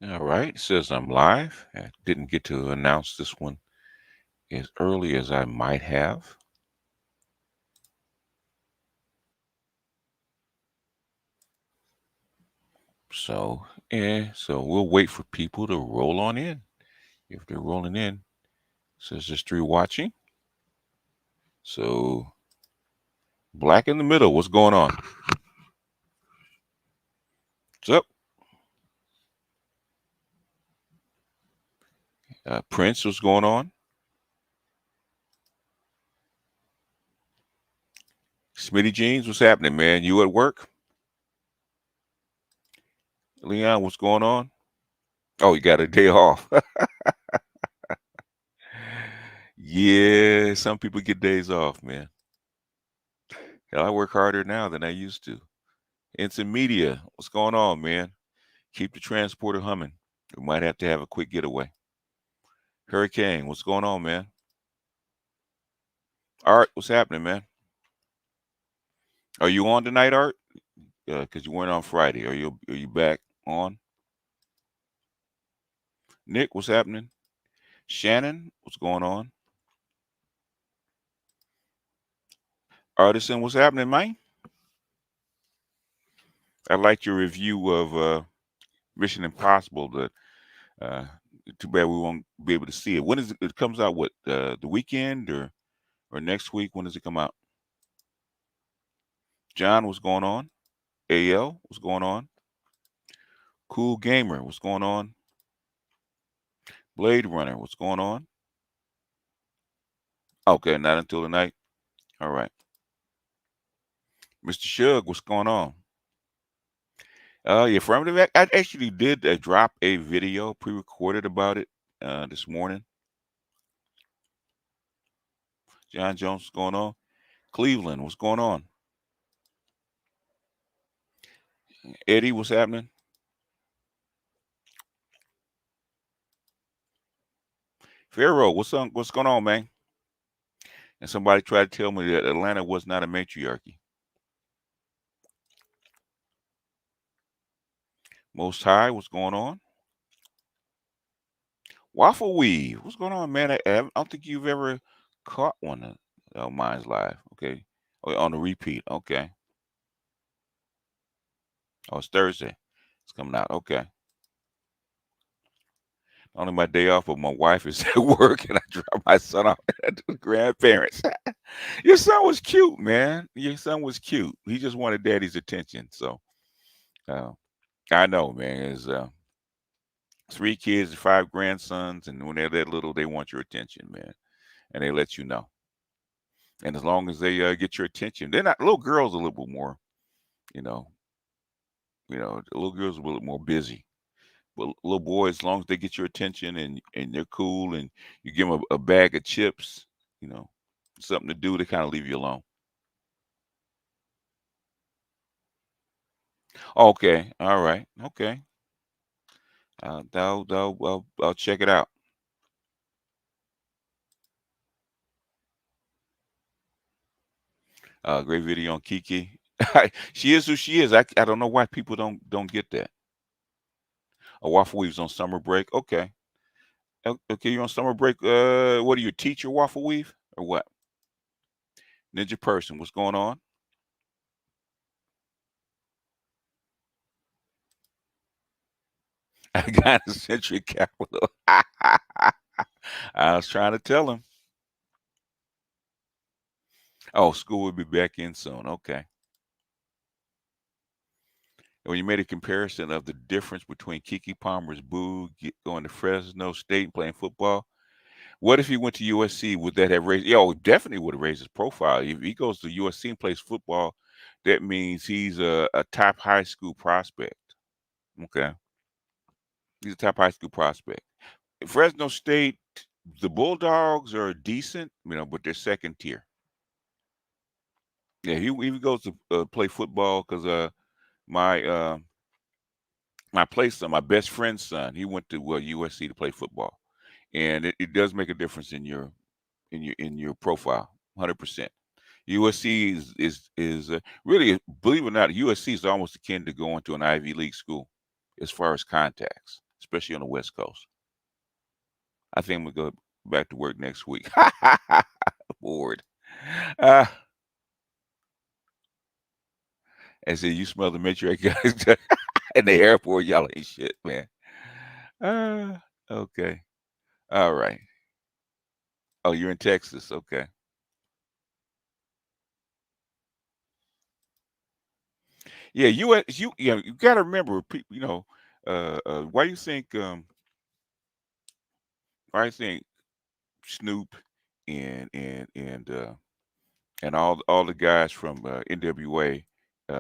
All right. It says I'm live. I didn't get to announce this one as early as I might have. So we'll wait for people to roll on in. If they're rolling in, says there's three watching. So black in the middle. What's going on? What's up? Prince, what's going on? Smitty Jeans, what's happening, man? You at work? Leon, what's going on? Oh, you got a day off. Yeah, some people get days off, man. Hell, I work harder now than I used to. Instant Media, what's going on, man? Keep the transporter humming. We might have to have a quick getaway. Hurricane, what's going on, man? Art, what's happening, man? Are you on tonight, Art? Because you weren't on Friday. Are you back on? Nick, what's happening? Shannon, what's going on? Artisan, what's happening, man? I liked your review of Mission Impossible. Uh, Too bad we won't be able to see it. When is it? It comes out what the weekend or next week? When does it come out? John, what's going on? AL, what's going on? Cool Gamer, what's going on? Blade Runner, what's going on? Okay, not until tonight. All right. Mr. Shug, what's going on? Yeah, Affirmative. I actually did drop a video pre-recorded about it this morning. John Jones, what's going on? Cleveland, what's going on? Eddie, what's happening? Pharaoh, what's going on, man? And somebody tried to tell me that Atlanta was not a matriarchy. Most High, what's going on? Waffle Weave, what's going on, man? I don't think you've ever caught one of mine's live. Okay, oh, on the repeat. Okay. Oh, it's Thursday. It's coming out. Okay. Only my day off, but my wife is at work, and I drop my son off at the grandparents. Your son was cute, man. Your son was cute. He just wanted daddy's attention. So uh, I know, man. There's three kids, five grandsons, and when they're that little, they want your attention, man, and they let you know. And as long as they get your attention, they're not little girls a little bit more, you know, the little girls are a little more busy. But little boys, as long as they get your attention and they're cool, and you give them a bag of chips, you know, something to do, they kind of leave you alone. Okay, all right, okay. I'll check it out. Great video on Kiki. She is who she is. I don't know why people don't get that. A Waffle Weave's on summer break. Okay. Okay, you're on summer break. What are you, a teacher, Waffle Weave? Or what? Ninja person, what's going on? I got a century capital. I was trying to tell him. Oh, school will be back in soon. Okay. And when you made a comparison of the difference between Kiki Palmer's boo going to Fresno State and playing football, what if he went to USC? Would that have raised? Yeah, oh, definitely would have raised his profile. If he goes to USC and plays football, that means he's a top high school prospect. Okay. He's a top high school prospect. Fresno State, the Bulldogs are decent, but they're second tier. Yeah, he goes to play football because my my best friend's son, he went to USC to play football, and it does make a difference in your profile, 100%. USC is really, believe it or not, USC is almost akin to going to an Ivy League school as far as contacts. especially on the West Coast. I think I'm gonna go back to work next week. Bored. Uh, and said, you smell the matriarch guys in the airport. Y'all ain't shit, man. Okay. All right. Oh, you're in Texas. Okay. Yeah, you got to remember, why do you think, why do you think Snoop and and all the guys from NWA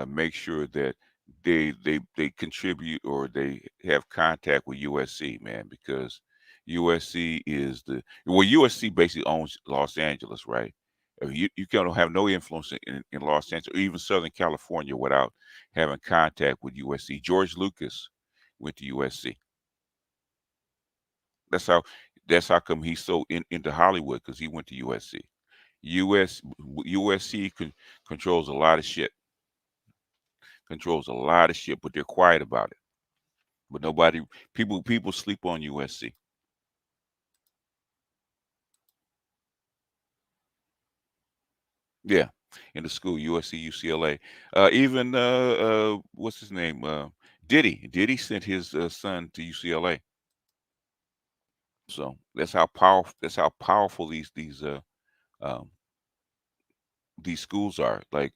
make sure that they contribute or they have contact with USC, man, because USC is USC basically owns Los Angeles, right? You can't have no influence in Los Angeles or even Southern California without having contact with USC. George Lucas went to USC. That's how that's how come he's so into Hollywood, because he went to USC. US USC controls a lot of shit, but they're quiet about it. But nobody, people sleep on USC. Yeah, in the school, USC, UCLA, even what's his name? Diddy sent his son to UCLA. So that's how powerful um, these schools are. Like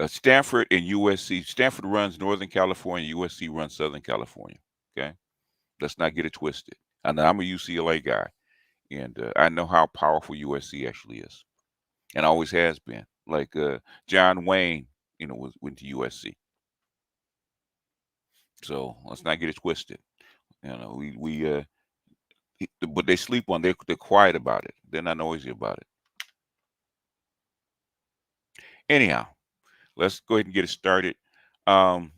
Stanford and USC. Stanford runs Northern California. USC runs Southern California. Okay, let's not get it twisted. And I'm a UCLA guy, and I know how powerful USC actually is, and always has been. Like John Wayne, went to USC. So let's not get it twisted. But they sleep on. They're quiet about it. They're not noisy about it. Anyhow, let's go ahead and get it started. Um,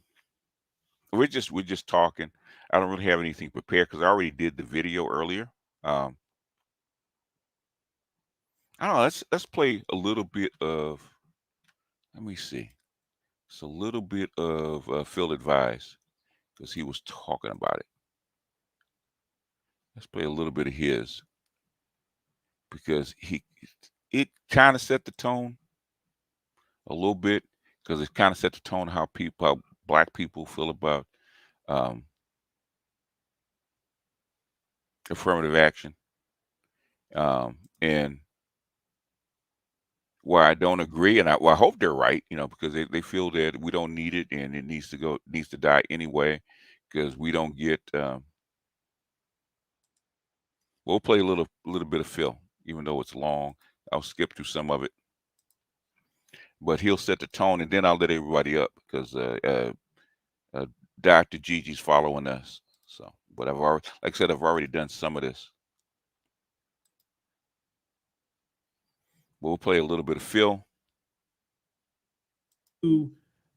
we're just talking. I don't really have anything prepared because I already did the video earlier. Um, I don't know. Let's play a little bit of. Let me see. It's a little bit of Phil Advise because he was talking about it. Let's play a little bit of his because it kind of set the tone a little bit, because it kind of set the tone how black people feel about um, affirmative action, and where I don't agree, and I hope they're right, because they feel that we don't need it and it needs to die anyway, because we don't get. We'll play a little bit of Phil, even though it's long. I'll skip through some of it, but he'll set the tone, and then I'll let everybody up because uh, Dr. Gigi's following us. So, but like I said, I've already done some of this. We'll play a little bit of Phil.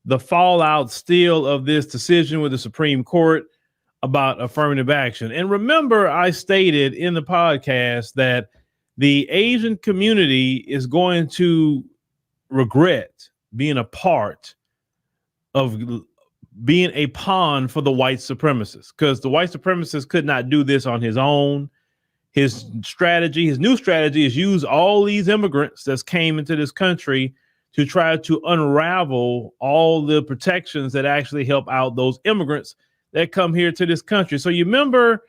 The fallout still of this decision with the Supreme Court about affirmative action. And remember, I stated in the podcast that the Asian community is going to regret being a part of being a pawn for the white supremacists, because the white supremacist could not do this on his own. His new strategy is use all these immigrants that came into this country to try to unravel all the protections that actually help out those immigrants that come here to this country. So you remember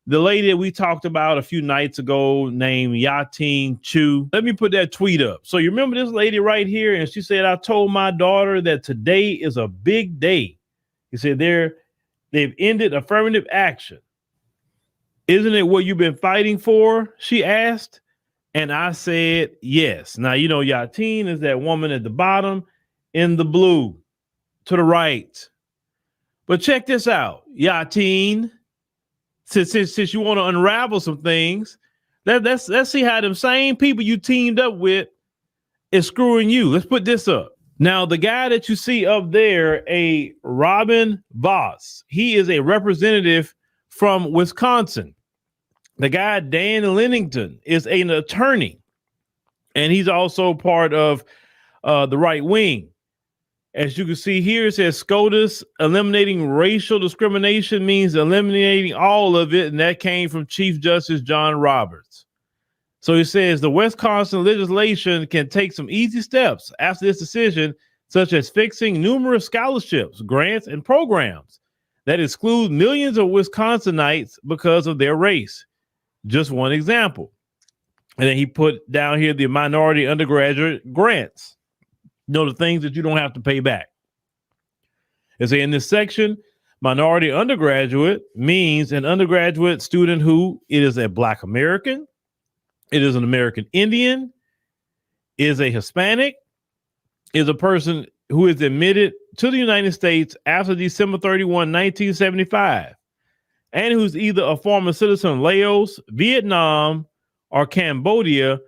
the lady that we talked about a few nights ago named Yatin Chu? Let me put that tweet up. So you remember this lady right here? And she said, I told my daughter that today is a big day. He said they've ended affirmative action. Isn't it what you've been fighting for? She asked. And I said, yes. Now, Yatin is that woman at the bottom in the blue to the right. But check this out, Yatin. Since you want to unravel some things, let's see how them same people you teamed up with is screwing you. Let's put this up. Now, the guy that you see up there, a Robin Voss, he is a representative from Wisconsin. The guy, Dan Lennington, is an attorney, and he's also part of the right wing. As you can see here, it says SCOTUS, eliminating racial discrimination means eliminating all of it, and that came from Chief Justice John Roberts. So he says the Wisconsin legislation can take some easy steps after this decision, such as fixing numerous scholarships, grants, and programs that exclude millions of Wisconsinites because of their race. Just one example. And then he put down here the minority undergraduate grants. You know, the things that you don't have to pay back. They say in this section, minority undergraduate means an undergraduate student who it is a Black American, it is an American Indian, is a Hispanic, is a person who is admitted to the United States after December 31, 1975, and who's either a former citizen of Laos, Vietnam, or Cambodia,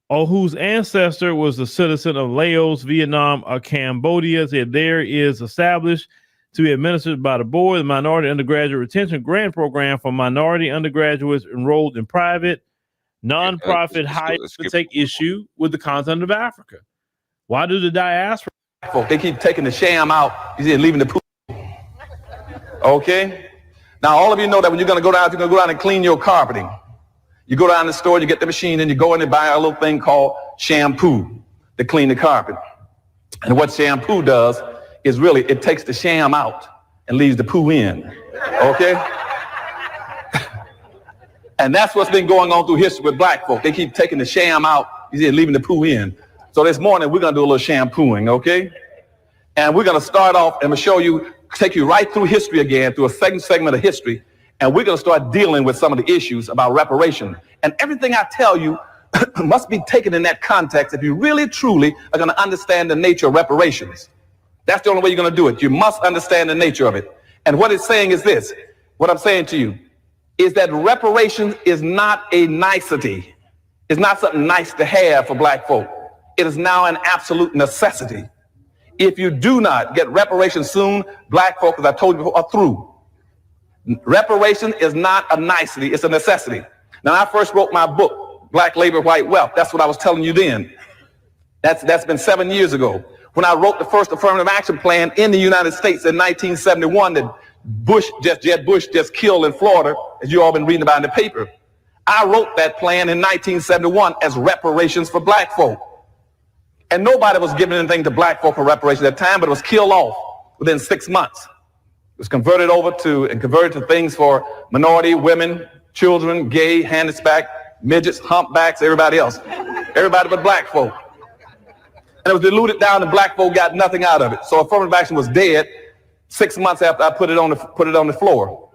or whose ancestor was a citizen of Laos, Vietnam, or Cambodia. So there is established to be administered by the board, the Minority Undergraduate Retention Grant Program for minority undergraduates enrolled in private, nonprofit higher to take issue with the continent of Africa. Why do the diaspora folk, they keep taking the sham out, you see, leaving the pool? Okay? Now, all of you know that when you're going to go down and clean your carpeting. You go down to the store, you get the machine, and you go in and buy a little thing called shampoo to clean the carpet. And what shampoo does is really, it takes the sham out and leaves the poo in. Okay? And that's what's been going on through history with black folk. They keep taking the sham out, you see, leaving the poo in. So this morning, we're going to do a little shampooing, okay? And we're going to start off, and I'm going to show you, take you right through history again, through a second segment of history. And we're going to start dealing with some of the issues about reparation. And everything I tell you must be taken in that context if you really, truly are going to understand the nature of reparations. That's the only way you're going to do it. You must understand the nature of it. And what it's saying is this. What I'm saying to you is that reparations is not a nicety. It's not something nice to have for black folk. It is now an absolute necessity. If you do not get reparations soon, black folk, as I told you before, are through. Reparation is not a nicety, it's a necessity. Now, I first wrote my book, Black Labor, White Wealth. That's what I was telling you then. That's been 7 years ago. When I wrote the first affirmative action plan in the United States in 1971 that Jeb Bush just killed in Florida, as you all been reading about in the paper. I wrote that plan in 1971 as reparations for black folk. And nobody was giving anything to black folk for reparations at that time, but it was killed off within 6 months. It was converted to things for minority, women, children, gay, handicapped, midgets, humpbacks, everybody else. Everybody but black folk. And it was diluted down and black folk got nothing out of it. So affirmative action was dead 6 months after I put it on the floor.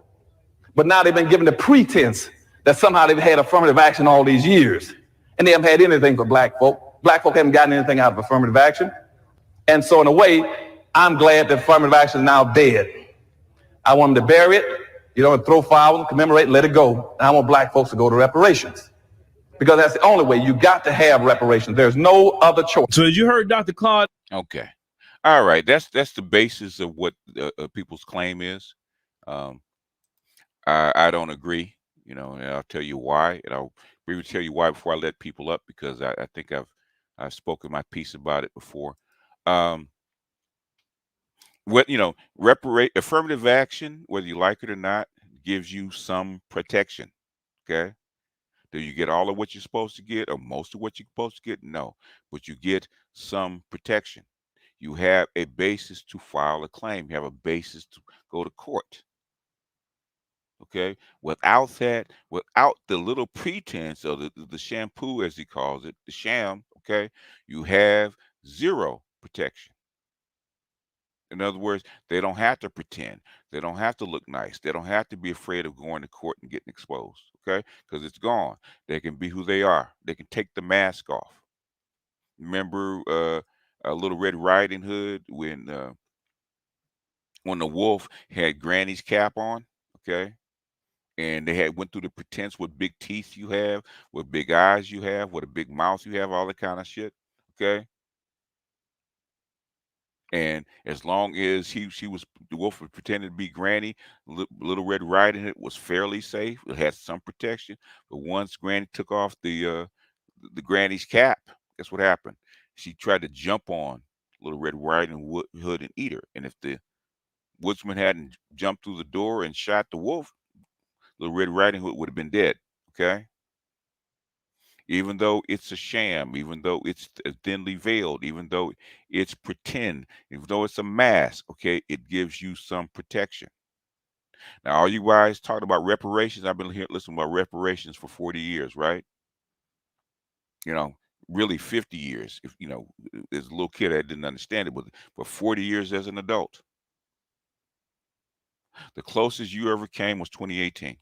But now they've been given the pretense that somehow they've had affirmative action all these years. And they haven't had anything for black folk. Black folk haven't gotten anything out of affirmative action. And so in a way, I'm glad that affirmative action is now dead. I want them to bury it, and throw flowers, commemorate, and let it go. And I want black folks to go to reparations. Because that's the only way. You got to have reparations. There's no other choice. So as you heard Dr. Claude. Okay. All right. That's the basis of what people's claim is. I don't agree, and I'll tell you why. And I'll really tell you why before I let people up, because I think I've spoken my piece about it before. Affirmative action, whether you like it or not, gives you some protection. Okay. Do you get all of what you're supposed to get or most of what you're supposed to get? No, but you get some protection. You have a basis to file a claim. You have a basis to go to court. Okay. Without that, without the little pretense of the shampoo, as he calls it, the sham, okay, you have zero protection. In other words, they don't have to pretend. They don't have to look nice. They don't have to be afraid of going to court and getting exposed, okay? Because it's gone. They can be who they are. They can take the mask off. Remember a Little Red Riding Hood when the wolf had Granny's cap on, okay? And they went through the pretense what big teeth you have, what big eyes you have, what a big mouth you have, all that kind of shit, okay? And as long as the wolf was pretending to be Granny, Little Red Riding Hood was fairly safe. It had some protection. But once Granny took off the Granny's cap, guess what happened? She tried to jump on Little Red Riding Hood and eat her. And if the woodsman hadn't jumped through the door and shot the wolf, Little Red Riding Hood would have been dead. Okay. Even though it's a sham, even though it's thinly veiled, even though it's pretend, even though it's a mask, okay, it gives you some protection. Now, all you guys talking about reparations, I've been here listening about reparations for 40 years, right? You know, really 50 years. If you know, as a little kid, I didn't understand it, but 40 years as an adult. The closest you ever came was 2018.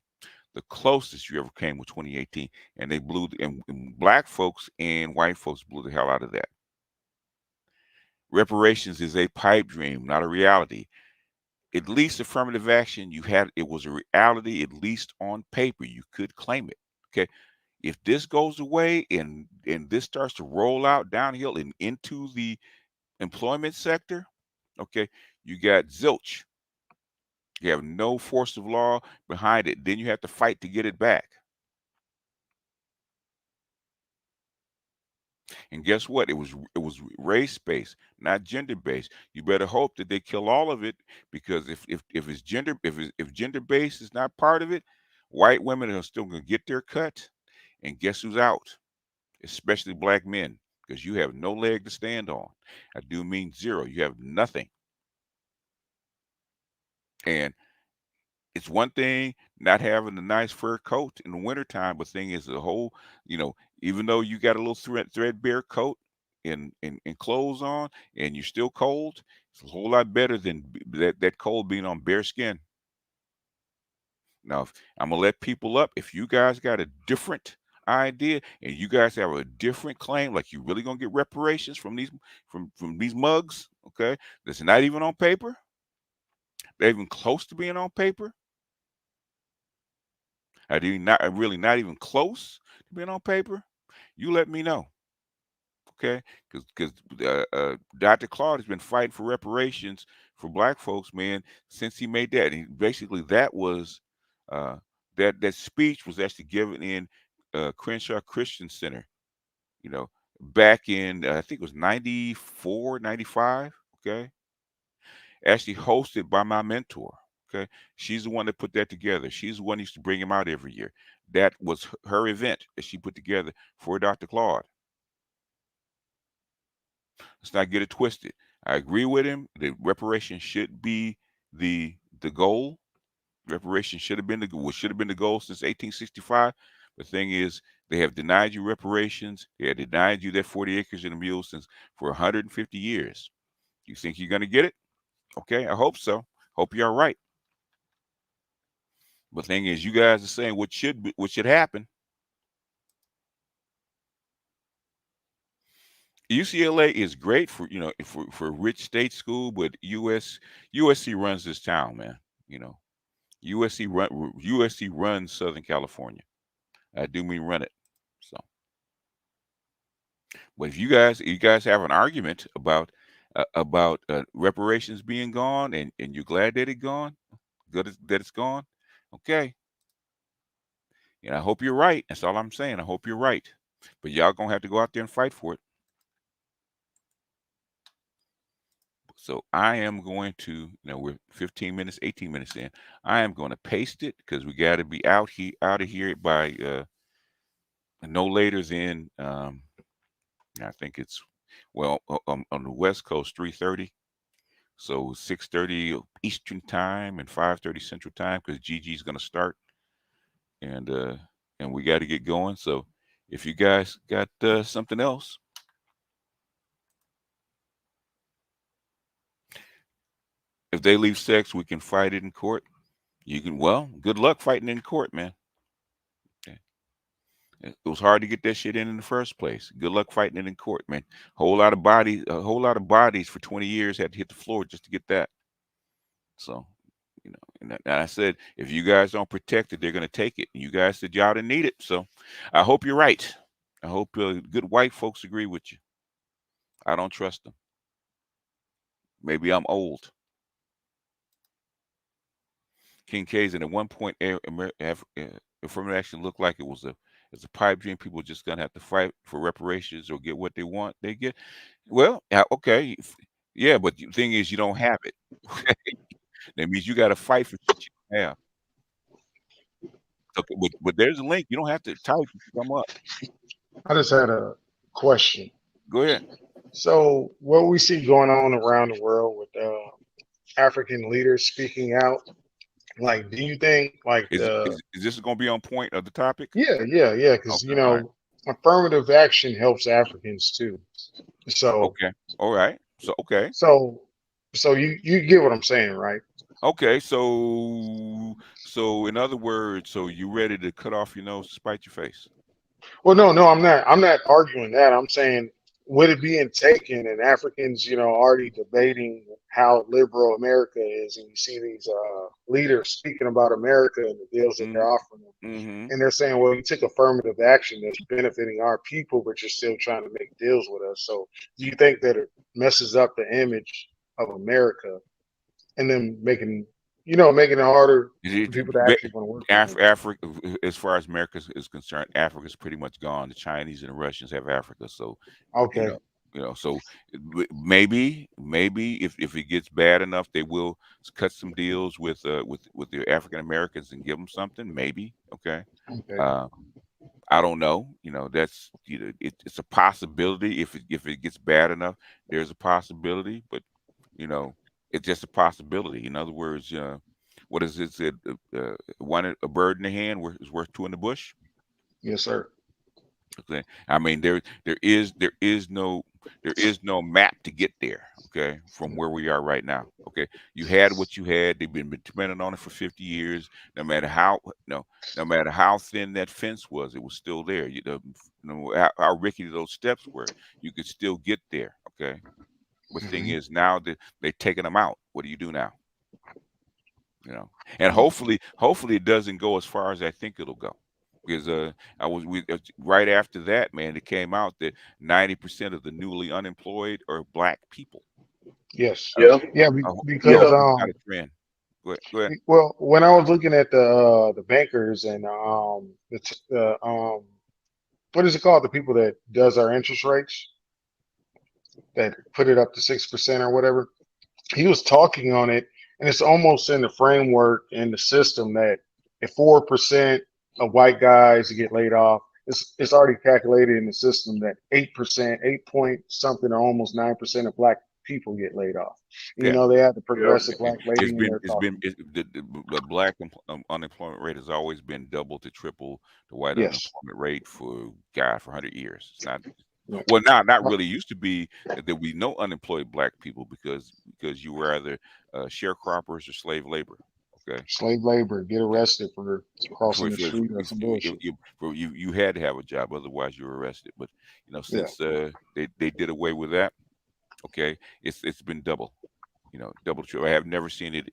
The closest you ever came was 2018, and they blew and black folks and white folks blew the hell out of that. Reparations is a pipe dream, not a reality. At least affirmative action, you had it was a reality, at least on paper. You could claim it. Okay. If this goes away and this starts to roll out downhill and into the employment sector, okay, you got zilch. You have no force of law behind it. Then you have to fight to get it back. And guess what? It was race based, not gender based. You better hope that they kill all of it because if it's gender if gender based is not part of it, white women are still going to get their cut. And guess who's out? Especially black men, because you have no leg to stand on. I do mean zero. You have nothing. And it's one thing not having a nice fur coat in the wintertime, but thing is the whole, you know, even though you got a little threadbare coat and clothes on and you're still cold, it's a whole lot better than that cold being on bare skin. Now, I'm gonna let people up. If you guys got a different idea and you guys have a different claim, like you really gonna get reparations from these from these mugs, okay? That's not even on paper. They're even close to being on paper. Are they not really not even close to being on paper? You let me know, okay? Because Dr. Claude has been fighting for reparations for Black folks, man, since he made that. And basically, that was uh, that speech was actually given in Crenshaw Christian Center, you know, back in I think it was 94, 95. Okay, actually hosted by my mentor. Okay, she's the one that put that together. She's the one who used to bring him out every year. That was her event that she put together for Dr. Claude. Let's not get it twisted. I agree with him that reparations should be the goal. Reparations should have been the goal since 1865. The thing is, they have denied you reparations. They have denied you that 40 acres and a mule since for 150 years. You think you're going to get it? Okay, I hope so. Hope you're all right. But the thing is, you guys are saying what should happen. UCLA is great for for rich state school, but USC runs this town, man. You know, USC runs Southern California. I do mean run it. So, but if you guys have an argument about reparations being gone, and you're glad that it's gone, that it's gone, okay. And I hope you're right. That's all I'm saying. I hope you're right. But y'all gonna have to go out there and fight for it. So I am going to, we're 15 minutes, 18 minutes in. I am going to paste it because we got to be out of here by no later than I think it's on the West Coast 3:30. So 6:30 Eastern time and 5:30 Central time because Gigi's going to start and uh and we got to get going. So if you guys got something else, if they leave sex, we can fight it in court. You can, well, good luck fighting in court, man. Okay. It was hard to get that shit in the first place. Good luck fighting it in court, man. A whole lot of bodies for 20 years had to hit the floor just to get that. So, and I said, if you guys don't protect it, they're going to take it. And you guys said y'all didn't need it. So I hope you're right. I hope good white folks agree with you. I don't trust them. Maybe I'm old. King K's, and at one point, affirmative action looked like it's a pipe dream. People just gonna have to fight for reparations or get what they want. They get well, yeah, okay. Yeah, but the thing is, you don't have it. That means you got to fight for shit you don't have. Okay, but there's a link. You don't have to type it to come up. I just had a question. Go ahead. So, what we see going on around the world with African leaders speaking out, like, do you think, like, Is this going to be on point of the topic? yeah, because Okay. All right. affirmative action helps Africans too. So, Okay. All right. So okay. so you get what I'm saying, right? Okay. So in other words, so you ready to cut off your nose to spite your face? Well, no, I'm not. I'm not arguing that. I'm saying, with it being taken and Africans, already debating how liberal America is, and you see these leaders speaking about America and the deals that they're offering them, Mm-hmm. and they're saying, well, you took affirmative action that's benefiting our people, but you're still trying to make deals with us. So, do you think that it messes up the image of America, and then making it harder for people to actually want to work with them? Africa, as far as America is concerned, Africa's pretty much gone. The Chinese and the Russians have Africa, so Okay. So maybe if it gets bad enough, they will cut some deals with the African Americans and give them something. Maybe, okay. I don't know. That's it's a possibility. If it gets bad enough, there's a possibility, but it's just a possibility. In other words, what is it? A bird in the hand is worth two in the bush. Yes, sir. Okay. I mean, there is no map to get there. Okay, from where we are right now. Okay, you had what you had. They've been depending on it for 50 years. No matter how thin that fence was, it was still there. How rickety those steps were, you could still get there. Okay, but the thing is, now that they're taking them out, what do you do now? And hopefully it doesn't go as far as I think it'll go. Because right after that, man, it came out that 90% of the newly unemployed are black people. Yes. Yeah. Yeah. Because not a trend. Go ahead. Well, when I was looking at the bankers and what is it called? The people that does our interest rates, that put it up to 6% or whatever. He was talking on it, and it's almost in the framework in the system that if 4% of white guys get laid off, it's already calculated in the system that 8%, 8 point something, or almost 9% of black people get laid off. They have the progressive black lady. The black unemployment rate has always been double to triple the white unemployment rate for 100 years. It's not. Well, now not really. It used to be that we know unemployed black people because you were either sharecroppers or slave labor. Okay. Slave labor, get arrested for crossing the street or some bullshit. You had to have a job, otherwise you were arrested. But since they did away with that, okay, it's been double, double triple. I have never seen it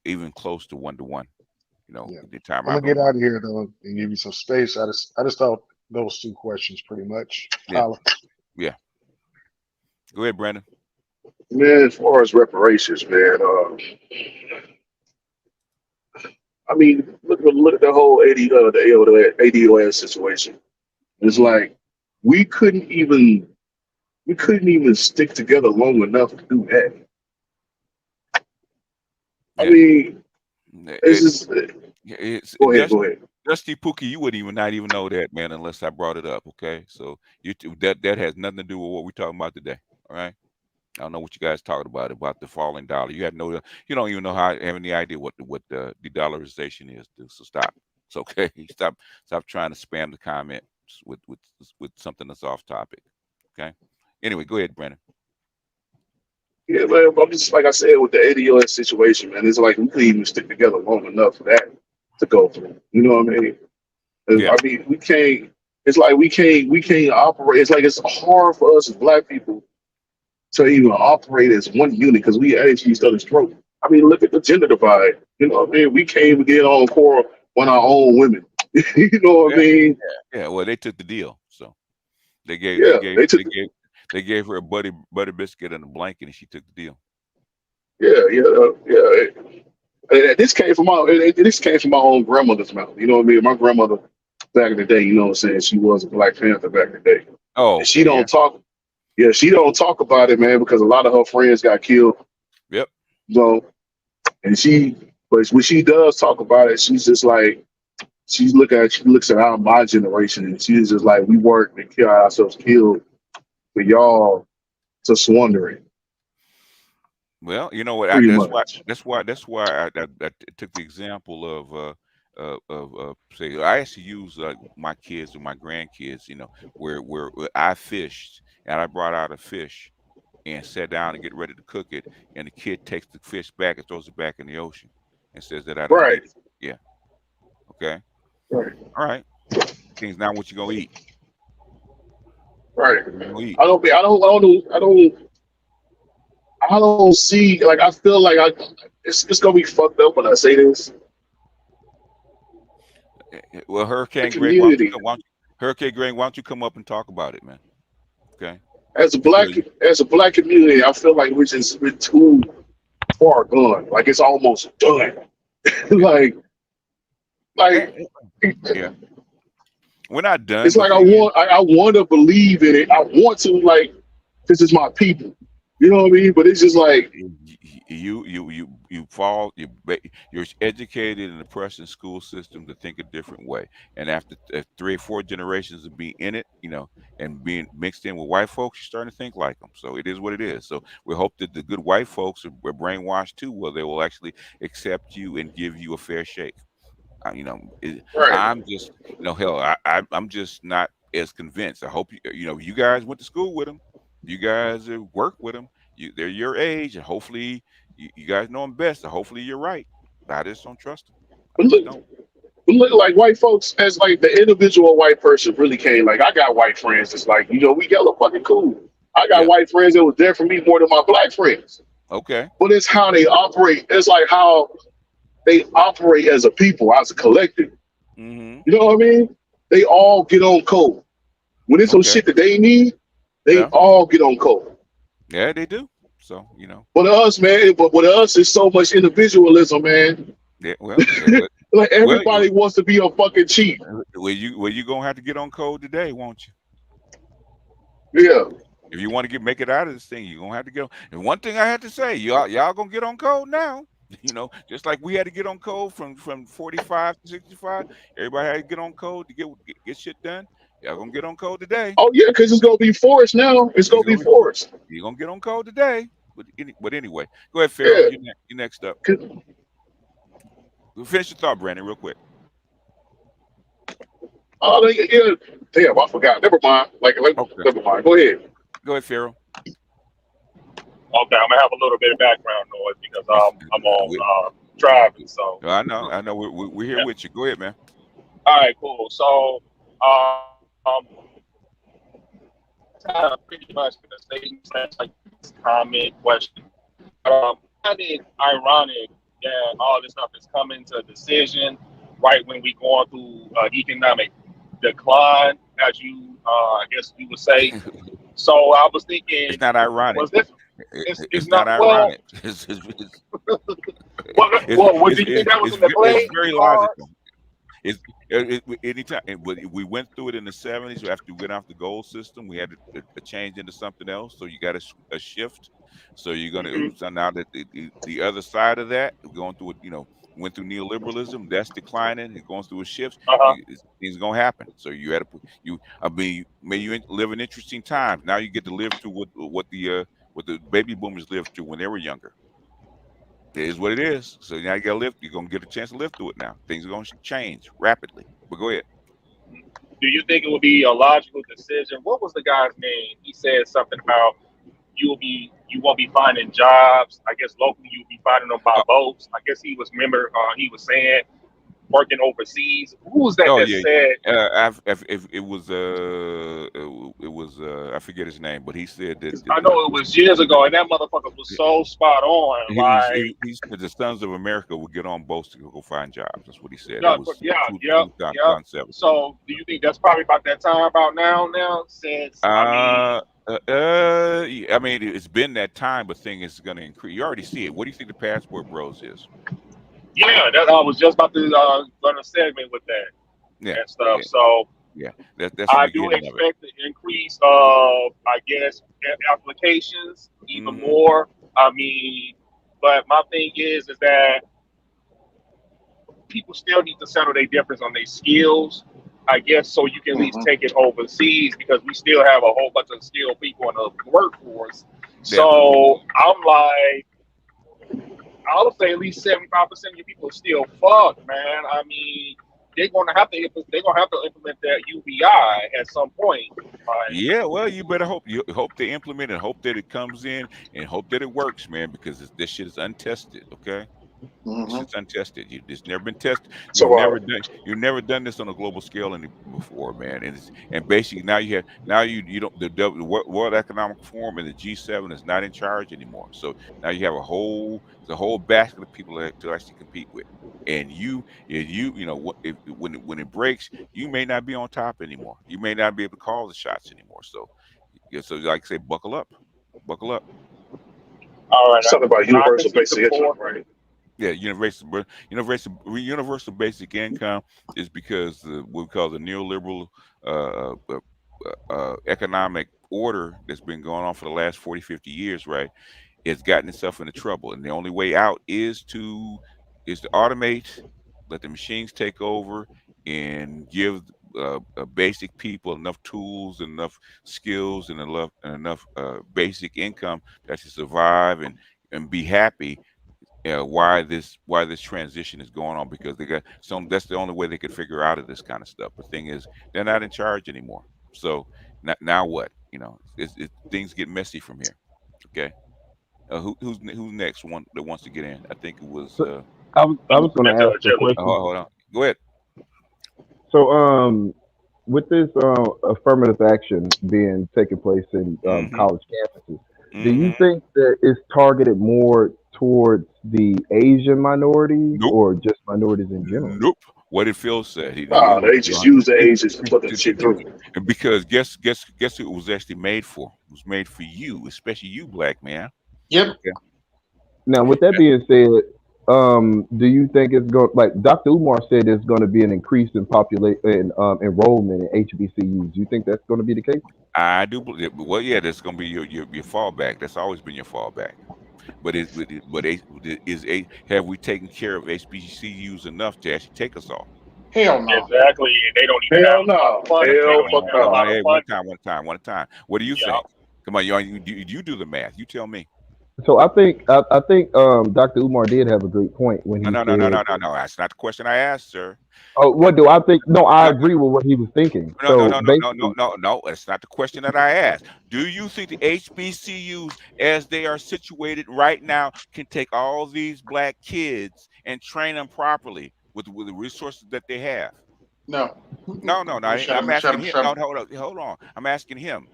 even close to 1-to-1. The time I'm gonna get out of here though and give you some space. I just thought those two questions pretty much. Yeah. Go ahead, Brandon. Man, as far as reparations, man, I mean, look at the whole the ADOS situation. It's like we couldn't even stick together long enough to do that. I mean, go ahead. Dusty Pookie, you wouldn't not even know that, man, unless I brought it up. Okay, so that has nothing to do with what we're talking about today. All right. I don't know what you guys talking about the falling dollar. You don't even have any idea what the de-dollarization is. So stop. It's okay. Stop trying to spam the comments with something that's off topic. Okay. Anyway, go ahead, Brandon. Yeah, man. I'm just like I said with the ADOS situation, man. It's like we couldn't even stick together long enough for that to go through. You know what I mean? I mean, we can't. It's like we can't operate. It's like it's hard for us as black people to even operate as one unit because we actually each other's throat. I mean, look at the gender divide. You know what I mean? We can't even get on core on our own women. You know what I mean? Yeah. Well, they took the deal, so they gave her a butter biscuit and a blanket, and she took the deal. Yeah. And this came from my own grandmother's mouth. You know what I mean? My grandmother back in the day, you know what I'm saying? She was a Black Panther back in the day. Oh, and she don't talk. Yeah, she don't talk about it, man, because a lot of her friends got killed. Yep. So, and but when she does talk about it, she's just like, she looks at my generation, and she's just like, we worked and kill ourselves killed for y'all just wondering. Well, you know what? Pretty That's much. why I took the example of say I actually use my kids and my grandkids. You know, where I fished and I brought out a fish and sat down and get ready to cook it, and the kid takes the fish back and throws it back in the ocean and says that I didn't Right. eat it. Yeah. Okay. Right. All right. Things not what you gonna eat. Right. What you gonna eat. I don't see, like, I feel like it's gonna be fucked up when I say this. Well, The Hurricane Greg, community, Hurricane Greg, why don't you come up and talk about it, man? Okay. as a black Because as a black community, I feel like we're too far gone. Like it's almost done. like like yeah, we're not done. it's But like I want to believe in it. I want to, like, this is my people. You know what I mean? But it's just like, you're educated in the Prussian school system to think a different way, and after 3 or 4 generations of being in it, you know, and being mixed in with white folks, you're starting to think like them. So it is what it is. So we hope that the good white folks are brainwashed too, well, they will actually accept you and give you a fair shake. You know, right. I'm just, you know, hell, I'm just not as convinced. I hope you know, you guys went to school with them, you guys have worked with them, they're your age, and hopefully you guys know them best. So hopefully you're right. But I just don't trust them. I But just look, don't. but look, like white folks, as like the individual white person really came. Like I got white friends that's like, we yellow fucking cool. I got Yeah. white friends that was there for me more than my black friends. Okay. But it's how they operate. It's like how they operate as a people, as a collective. Mm-hmm. You know what I mean? They all get on code. When it's some Okay. shit that they need, they Yeah. all get on code. Yeah, they do. So, you know. But us, man, but with us, it's so much individualism, man. Yeah. Well. Yeah, Like well. everybody wants to be a fucking chief. You gonna have to get on code today, won't you? Yeah. If you want to make it out of this thing, you're gonna have to get on. And one thing I had to say, y'all gonna get on code now. You know, just like we had to get on code from 45 to 65, everybody had to get on code to get shit done. Y'all gonna get on code today. Oh yeah, because it's gonna be forced now. It's gonna be forced. You're gonna get on code today. But anyway, go ahead, Pharaoh. Yeah. You next up. Finish your thought, Brandon, real quick. Oh yeah. Damn, I forgot. Never mind. Okay. Never mind. Go ahead. Go ahead, Pharaoh. Okay, I'm gonna have a little bit of background noise because I'm on driving. So I know. We're here with you. Go ahead, man. all right, cool. So pretty much gonna say like this comment question. Kind of ironic that all this stuff is coming to a decision right when we going through economic decline, as you I guess you would say. So I was thinking, It's not ironic. was this? It's not ironic. Well, do you think that was in the play? It's very logical. Anytime we went through it in the 70s after we went off the gold system, we had a change into something else. So you got a shift. So you're gonna so now that the other side of that, we're going through it. You know, went through neoliberalism. That's declining. It's going through a shift. Things gonna happen. So you had to may you live in interesting times. Now you get to live through what the baby boomers lived through when they were younger. It is what it is. So now you got to live. You're gonna get a chance to live through it now. Things are gonna change rapidly. But go ahead. Do you think it would be a logical decision? What was the guy's name? He said something about you won't be finding jobs. I guess locally you'll be finding them by boats. I guess he was he was saying working overseas. Who was that said? If it was I forget his name, but he said that I know it was years ago, and that motherfucker was so spot on. He said the sons of America would get on boats to go find jobs. That's what he said. Yeah. So, do you think that's probably about that time about now? Since I mean, it's been that time, but thing is going to increase. You already see it. What do you think the passport bros is? Yeah, that I was just about to run a segment with that and stuff. Yeah. So Yeah, that's the I do beginning of it. expect an increase of, I guess, applications even Hmm. more. I mean, but my thing is that people still need to settle their difference on their skills, I guess, so you can at least Hmm. take it overseas because we still have a whole bunch of skilled people in the workforce. Definitely. So I'm like, I would say at least 75% of your people are still fucked, man. I mean, they're gonna have to implement that UBI at some point. Like, Yeah, well, you better hope they implement it, hope that it comes in, and hope that it works, man, because this shit is untested. Okay. This Hmm. is untested. It's never been tested. So, You've never done this on a global scale before, man. And basically now you don't the World Economic Forum and the G7 is not in charge anymore. So now you have a whole basket of people to actually compete with. And you know what if when it breaks, you may not be on top anymore. You may not be able to call the shots anymore. So yeah, so like I say, buckle up. all right, something about I universal can see basic income, support. right? Yeah, universal basic income is because what we call the neoliberal economic order that's been going on for the last 40, 50 years, right? It's gotten itself into trouble, and the only way out is to automate, let the machines take over, and give basic people enough tools, enough skills, and enough basic income to actually survive and be happy. Why this transition is going on, because they got some that's the only way they could figure out of this kind of stuff. The thing is, they're not in charge anymore. So now what? Things get messy from here. Okay. Who's next one that wants to get in? I think it was So I was going to ask a Jelly. question. hold on, go ahead. So with this affirmative action being taking place in Hmm. college campuses, do you Hmm. think that it's targeted more towards the Asian minorities Nope. or just minorities in general? Nope. What did Phil say? Nah, they just use the ages to put that shit through. Because guess who it was actually made for? It was made for you, especially you, black man. Yep. Okay. Now, with that being said, do you think it's going like Dr. Umar said there's going to be an increase in population in enrollment in HBCUs? Do you think that's going to be the case? I do believe. Well, yeah, that's going to be your fallback. That's always been your fallback. Have we taken care of HBCUs enough to actually take us off? Hell no. Exactly, and they don't even Hell have a lot no. of funding. They Hell don't even fuck have a no. lot of Hey, funding. one time. What do you Yeah, think? Come on, you do the math. You tell me. So I think Dr. Umar did have a great point when No, he no, no, no, said, no, no, no. That's not the question I asked, sir. "Oh, what do I think?" No, I No, agree with what he was thinking. no, no, So no, no, no, no, basically, no, no. That's not the question that I asked. Do you think the HBCUs, as they are situated right now, can take all these black kids and train them properly with the resources that they have? No. No, no, no. Shut I'm him. Shut asking him. him. Shut No, him. hold on. I'm asking him.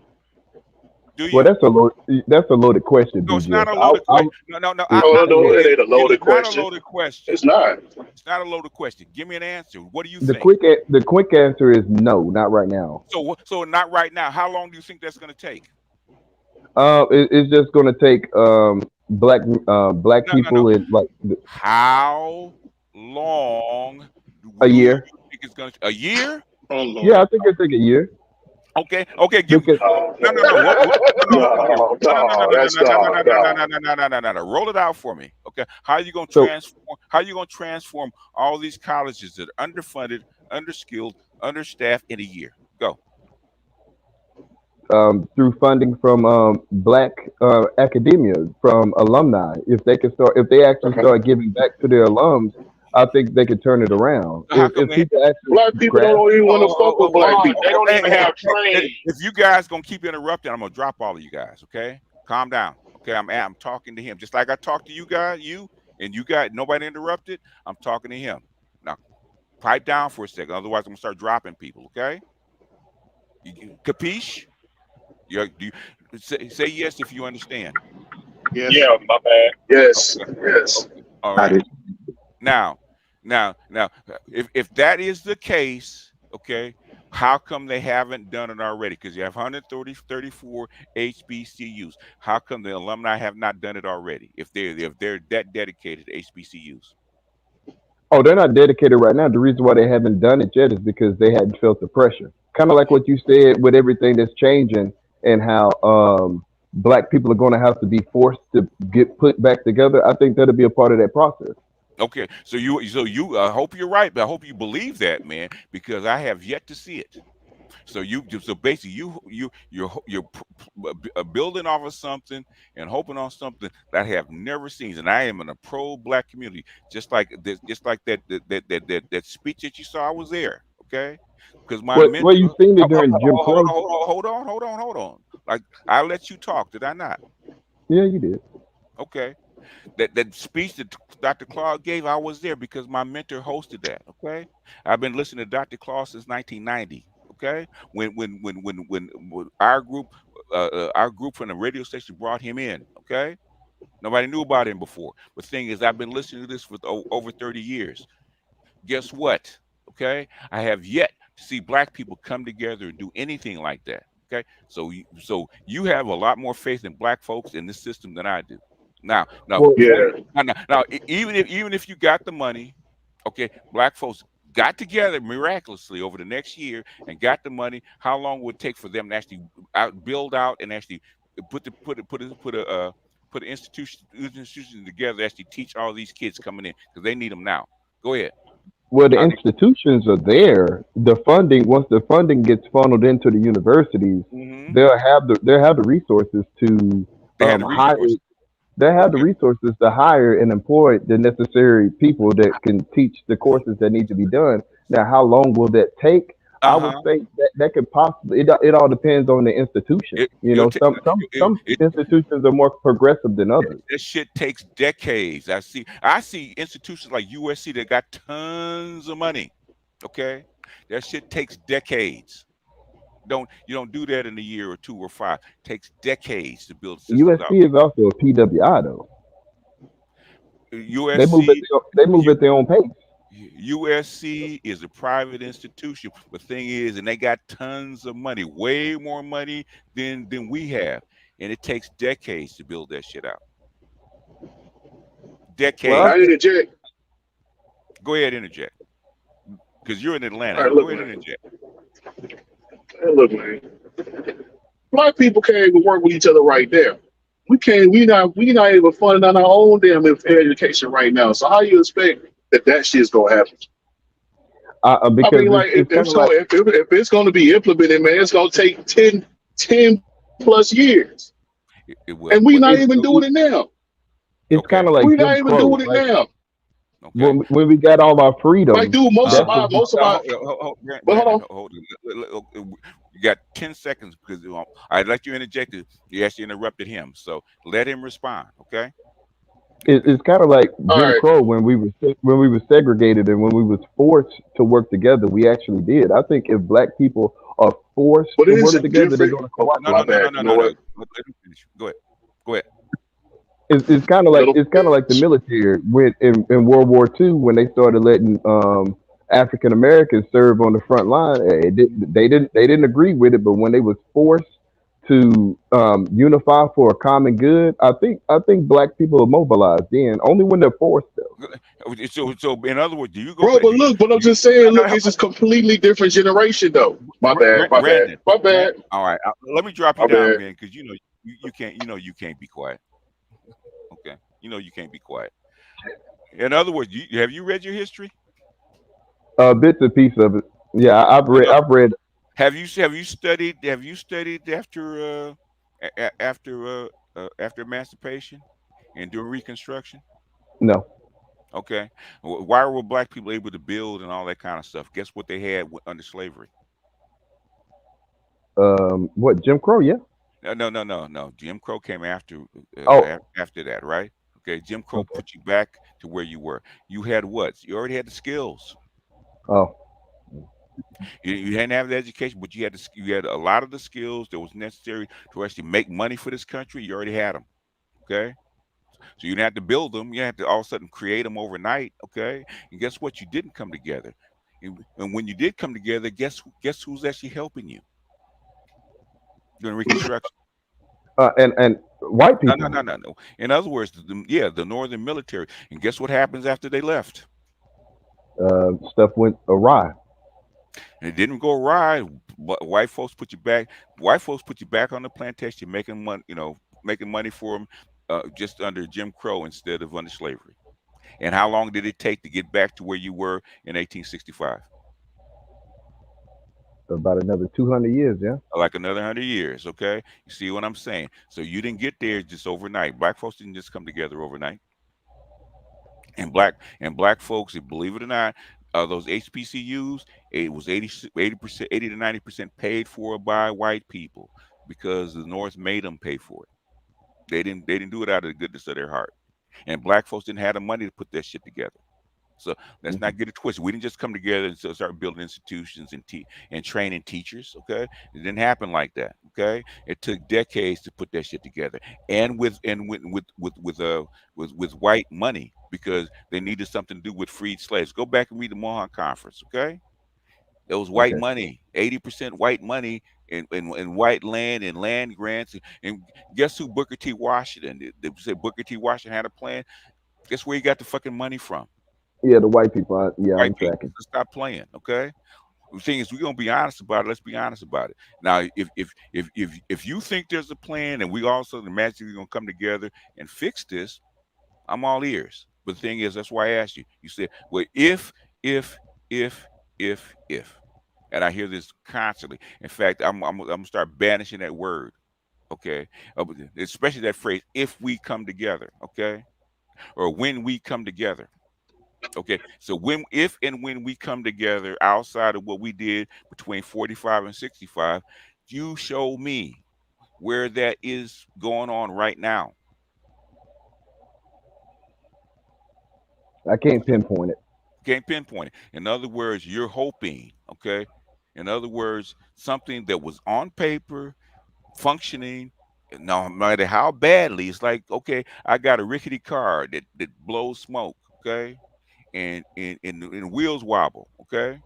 Do well, you? that's a loaded question, No, it's BJ. not a loaded question. No, no, no. No, no, it ain't a It is loaded not a question. loaded question. It's not. It's not a loaded question. Give me an answer. What do you The think? quick answer is no, not right now. So not right now. How long do you think that's going to take? It's just going to take black No, no, no. people in like How long a do you year. think it's going to? A year? Oh Lord. Yeah, I think it'll take a year Okay. Okay. because Oh, No, no, no. What? No, no. Here. no, No, no, no, no, no, no, that's no, no, no, no, no, no, no. no, no, no, no, no, no, no. Roll it out for me. Okay. How are you going to so transform? How are you going to transform all these colleges that are underfunded, underskilled, understaffed in a year? Go. through funding from black academia, from alumni, if they actually Okay. start giving back to their alums, I think they could turn it around. How come If they? people actually Black people grasp. don't even want to Oh, fuck with hold black on. people. They don't hey, even hey, have hey, trade. if you guys gonna keep interrupting, I'm gonna drop all of you guys. Okay, calm down. Okay, I'm talking to him just like I talked to you guys. You got nobody interrupted. I'm talking to him now. Pipe down for a second, otherwise I'm gonna start dropping people. Okay, capiche? You say yes if you understand. Yes. Yeah, my bad. Yes, Okay, yes. okay, all I right. did. Now, now, if that is the case, okay, how come they haven't done it already? Because you have 34 HBCUs. How come the alumni have not done it already? If they're that dedicated to HBCUs. Oh, they're not dedicated right now. The reason why they haven't done it yet is because they hadn't felt the pressure. kind of like what you said with everything that's changing and how black people are going to have to be forced to get put back together. I think that'll be a part of that process. Okay, I hope you're right, but I hope you believe that, man, because I have yet to see it. So basically you're building off of something and hoping on something that I have never seen, and I am in a pro-black community, just like this, just like that speech that you saw. I was there, okay, because my Well, you mentor. seen it during Jim Crow. Hold on. Like I let you talk, did I not? Yeah, you did. Okay. That speech that Dr. Claude gave, I was there because my mentor hosted that. Okay, I've been listening to Dr. Claude since 1990. Okay, when our group from the radio station brought him in. Okay, nobody knew about him before. But the thing is, I've been listening to this for over 30 years. Guess what? Okay, I have yet to see black people come together and do anything like that. Okay, so you have a lot more faith in black folks in this system than I do. Now, Well, even if you got the money, okay, black folks got together miraculously over the next year and got the money. How long would it take for them to actually build out and actually put an institution together to actually teach all these kids coming in because they need them now? Go ahead. well, the institutions are there. The funding, once the funding gets funneled into the universities, they'll have the resources to hire. They have the resources to hire and employ the necessary people that can teach the courses that need to be done. Now, how long will that take? I would say that could possibly. It all depends on the institution. Some institutions are more progressive than others. This shit takes decades. I see institutions like USC that got tons of money. Okay, that shit takes decades. You don't do that in a year or 2 or 5. It takes decades to build systems. USC is also a PWI though. USC they move at their own pace. USC is a private institution, but the thing is, and they got tons of money, way more money than we have, and it takes decades to build that shit out. Decades. Well, I interject. Go ahead, interject, because you're in Atlanta. Right, Go ahead, interject. Hey, look, man. Black people can't even work with each other right there. We can't. We not even funding on our own damn education right now. So how you expect that shit's gonna happen? Because I mean, like if it's going to be implemented, man, it's going to take 10 plus years, and we're not even doing it now. It's kind of like we're not even doing it now. Okay. When we got all our freedom, like, dude, most of our. Hold on. You got 10 seconds because I'd let you interject. You actually interrupted him, so let him respond. Okay. It's kind of like Jim Crow when we were segregated and when we was forced to work together. We actually did. I think if black people are forced to work together, they're going to cooperate. No. Go ahead. It's kind of like the military when in World War II when they started letting African Americans serve on the front line. They didn't agree with it, but when they was forced to unify for a common good, I think black people are mobilized then. Only when they're forced though. So in other words, do you go? Bro, but look, but I'm just saying, look, it's just completely different generation though. My bad. All right, let me drop you down, man, because you can't be quiet. Okay, you can't be quiet. In other words, have you read your history? Bits and pieces of it. Yeah, I've read. Have you studied after emancipation and during Reconstruction? No. Okay. Why were black people able to build and all that kind of stuff? Guess what they had under slavery? What, Jim Crow? Yeah. No. Jim Crow came after after that, right? Okay. Jim Crow put you back to where you were. You had what? You already had the skills. Oh. You didn't have the education, but you had a lot of the skills that was necessary to actually make money for this country. You already had them. Okay. So you didn't have to build them. You didn't have to all of a sudden create them overnight. Okay. And guess what? You didn't come together. And when you did come together, guess who's actually helping you during Reconstruction? And white people. No. In other words, the Northern military. And guess what happens after they left? Stuff went awry. And it didn't go right. White folks put you back. White folks put you back on the plantation, making money. Making money for them, just under Jim Crow instead of under slavery. And how long did it take to get back to where you were in 1865? About another 200 years, yeah. Like another 100 years. Okay, you see what I'm saying? So you didn't get there just overnight. Black folks didn't just come together overnight. And black folks, believe it or not, those HBCUs, it was 80%, 80 to 90% paid for by white people because the North made them pay for it. They didn't do it out of the goodness of their heart. And black folks didn't have the money to put that shit together. So let's not get it twisted. We didn't just come together and start building institutions and training teachers. Okay, it didn't happen like that. Okay, it took decades to put that shit together, and with white money because they needed something to do with freed slaves. Go back and read the Mohawk Conference. Okay, it was white money, 80% white money in white land and land grants. And guess who Booker T. Washington? They said Booker T. Washington had a plan. Guess where he got the fucking money from? Yeah, the white people. Yeah, White I'm people. tracking. So stop playing, okay? The thing is, we're gonna be honest about it. Let's be honest about it. Now, if you think there's a plan and we also magically gonna come together and fix this, I'm all ears. But the thing is, that's why I asked you. You said, well, if, if, and I hear this constantly. In fact, I'm gonna start banishing that word, okay? Especially that phrase, if we come together, okay, or when we come together. Okay, so if and when we come together outside of what we did between 45 and 65, you show me where that is going on right now. I can't pinpoint it. Can't pinpoint it. In other words, you're hoping, okay? In other words, something that was on paper, functioning, no matter how badly, it's like, okay, I got a rickety car that blows smoke, okay? And wheels wobble, okay?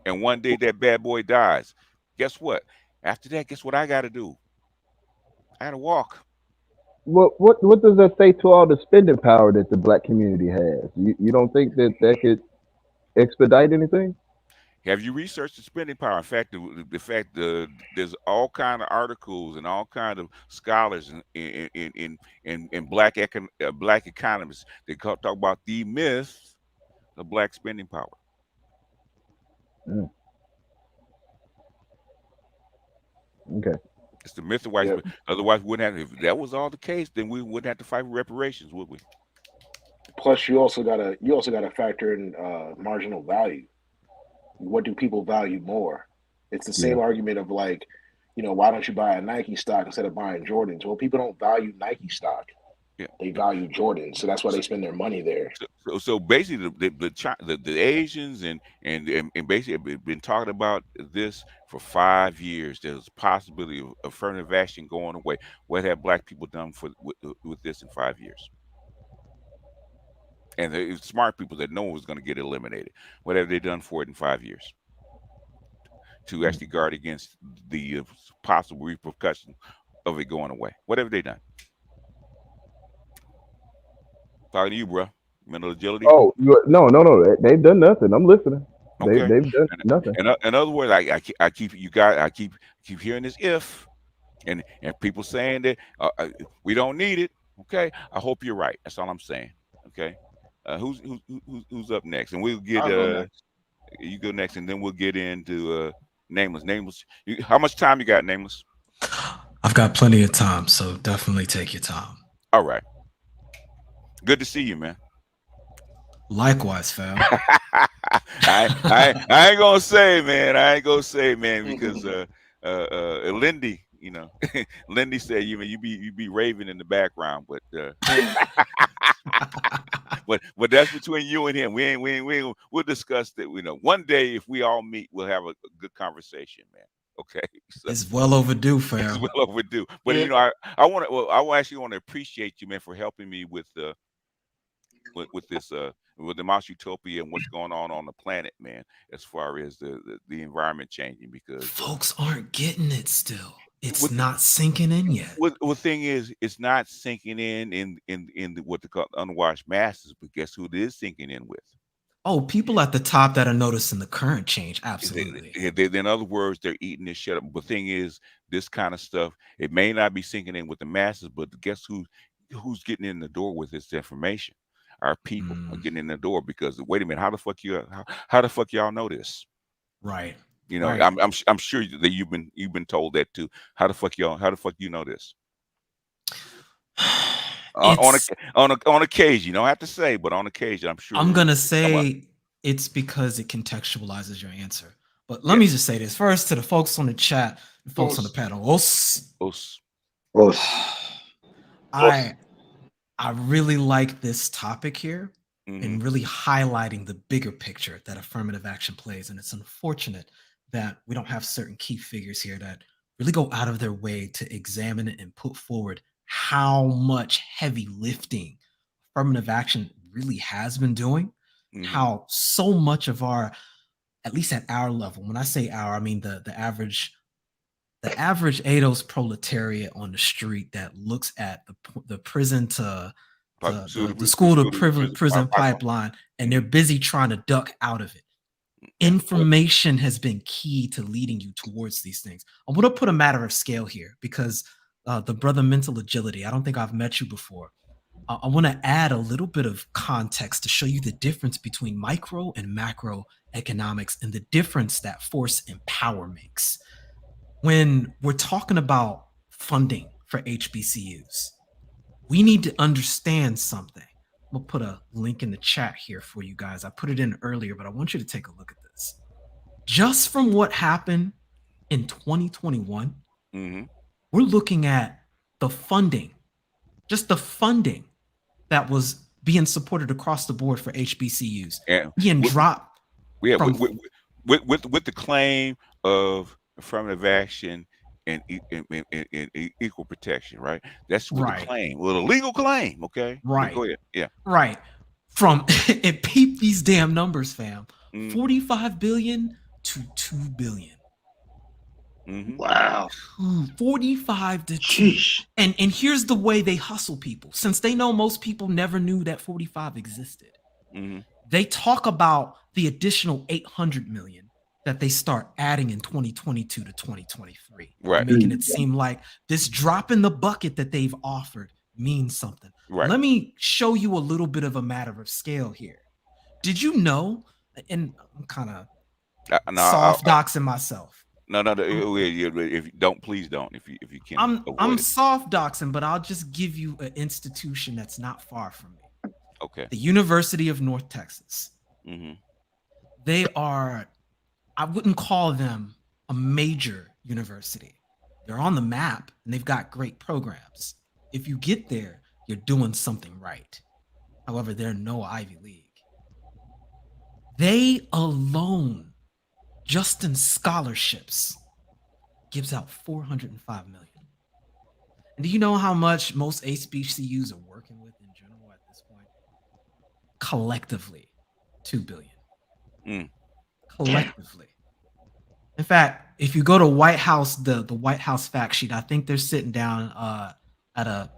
And one day that bad boy dies. Guess what? After that, guess what I got to do? I got to walk. What does that say to all the spending power that the black community has? You don't think that could expedite anything? Have you researched the spending power? In fact, there's all kind of articles and all kind of scholars in black economists that talk about the myth of black spending power. Mm. Okay. It's the myth of white. Yeah. Otherwise, we wouldn't have. If that was all the case, then we wouldn't have to fight for reparations, would we? Plus, you also gotta factor in marginal value. What do people value more? It's the same argument of like, why don't you buy a Nike stock instead of buying Jordans? Well, people don't value Nike stock. Yeah. They value Jordans, so that's why they spend their money there. So basically, the Asians and basically have been talking about this for 5 years. There's a possibility of affirmative action going away. What have black people done with this in 5 years? And the smart people that know it was going to get eliminated. What have they done for it in 5 years to actually guard against the possible repercussion of it going away? What have they done? Talking to you, bro. Mental agility. Oh, no. They've done nothing. I'm listening. Okay. They've done nothing. In other words, I keep hearing this if, and people saying that we don't need it. Okay, I hope you're right. That's all I'm saying. Okay, who's up next? And we'll get you go next, and then we'll get into nameless. Nameless. How much time you got, nameless? I've got plenty of time, so definitely take your time. All right. Good to see you, man. Likewise, fam. I ain't gonna say, man, because Lindy, Lindy said you be raving in the background, but but that's between you and him. We'll discuss that. One day if we all meet, we'll have a good conversation, man. Okay, so, it's well overdue, fam. It's well overdue. But I actually want to appreciate you, man, for helping me with this with the Mouse Utopia and what's going on the planet, man, as far as the environment changing, because folks aren't getting it still. It's not sinking in yet. The thing is, it's not sinking in what they call unwashed masses, but guess who it is sinking in with? Oh, people at the top that are noticing the current change. Absolutely. In other words, they're eating this shit up. But the thing is, this kind of stuff, it may not be sinking in with the masses, but guess who's getting in the door with this information? Our people are getting in the door because wait a minute, how the fuck y'all know this? Right. You know, right. I'm sure that you've been told that too. How the fuck you know this? On occasion, you don't have to say, but on occasion, I'm sure. I'm gonna say it's because it contextualizes your answer. But let me just say this first to the folks on the chat, the folks on the panel. I really like this topic here and really highlighting the bigger picture that affirmative action plays. And it's unfortunate that we don't have certain key figures here that really go out of their way to examine it and put forward how much heavy lifting affirmative action really has been doing, how so much of our, at least at our level, when I say our, I mean the average ADOS proletariat on the street that looks at the prison to the school to prison pipeline, and they're busy trying to duck out of it. Information has been key to leading you towards these things. I want to put a matter of scale here because the brother Mental Agility, I don't think I've met you before. I want to add a little bit of context to show you the difference between micro and macro economics and the difference that force and power makes. When we're talking about funding for HBCUs, we need to understand something. We'll put a link in the chat here for you guys. I put it in earlier, but I want you to take a look at this. Just from what happened in 2021, we're looking at the funding, just the funding that was being supported across the board for HBCUs being dropped. With the claim of affirmative action and equal protection, right? That's what the claim, well, a legal claim, okay? Right. Go ahead. Yeah. Right. From and peep these damn numbers, fam. 45 billion to 2 billion. Wow. 45 to 2. And here's the way they hustle people. Since they know most people never knew that 45 existed. They talk about the additional 800 million that they start adding in 2022 to 2023. Right. Making it seem like this drop in the bucket that they've offered means something. Right. Let me show you a little bit of a matter of scale here. Did you know, and I'm kind of soft doxing myself. No. If you don't, please don't. If you can, I'm soft doxing, but I'll just give you an institution that's not far from me. Okay. The University of North Texas. They are, I wouldn't call them a major university. They're on the map and they've got great programs. If you get there, you're doing something right. However, they're no Ivy League. They alone, just in scholarships, gives out $405 million. And do you know how much most HBCUs are working with in general at this point? Collectively, $2 billion. Collectively. In fact, if you go to White House, the White House fact sheet, I think they're sitting down at a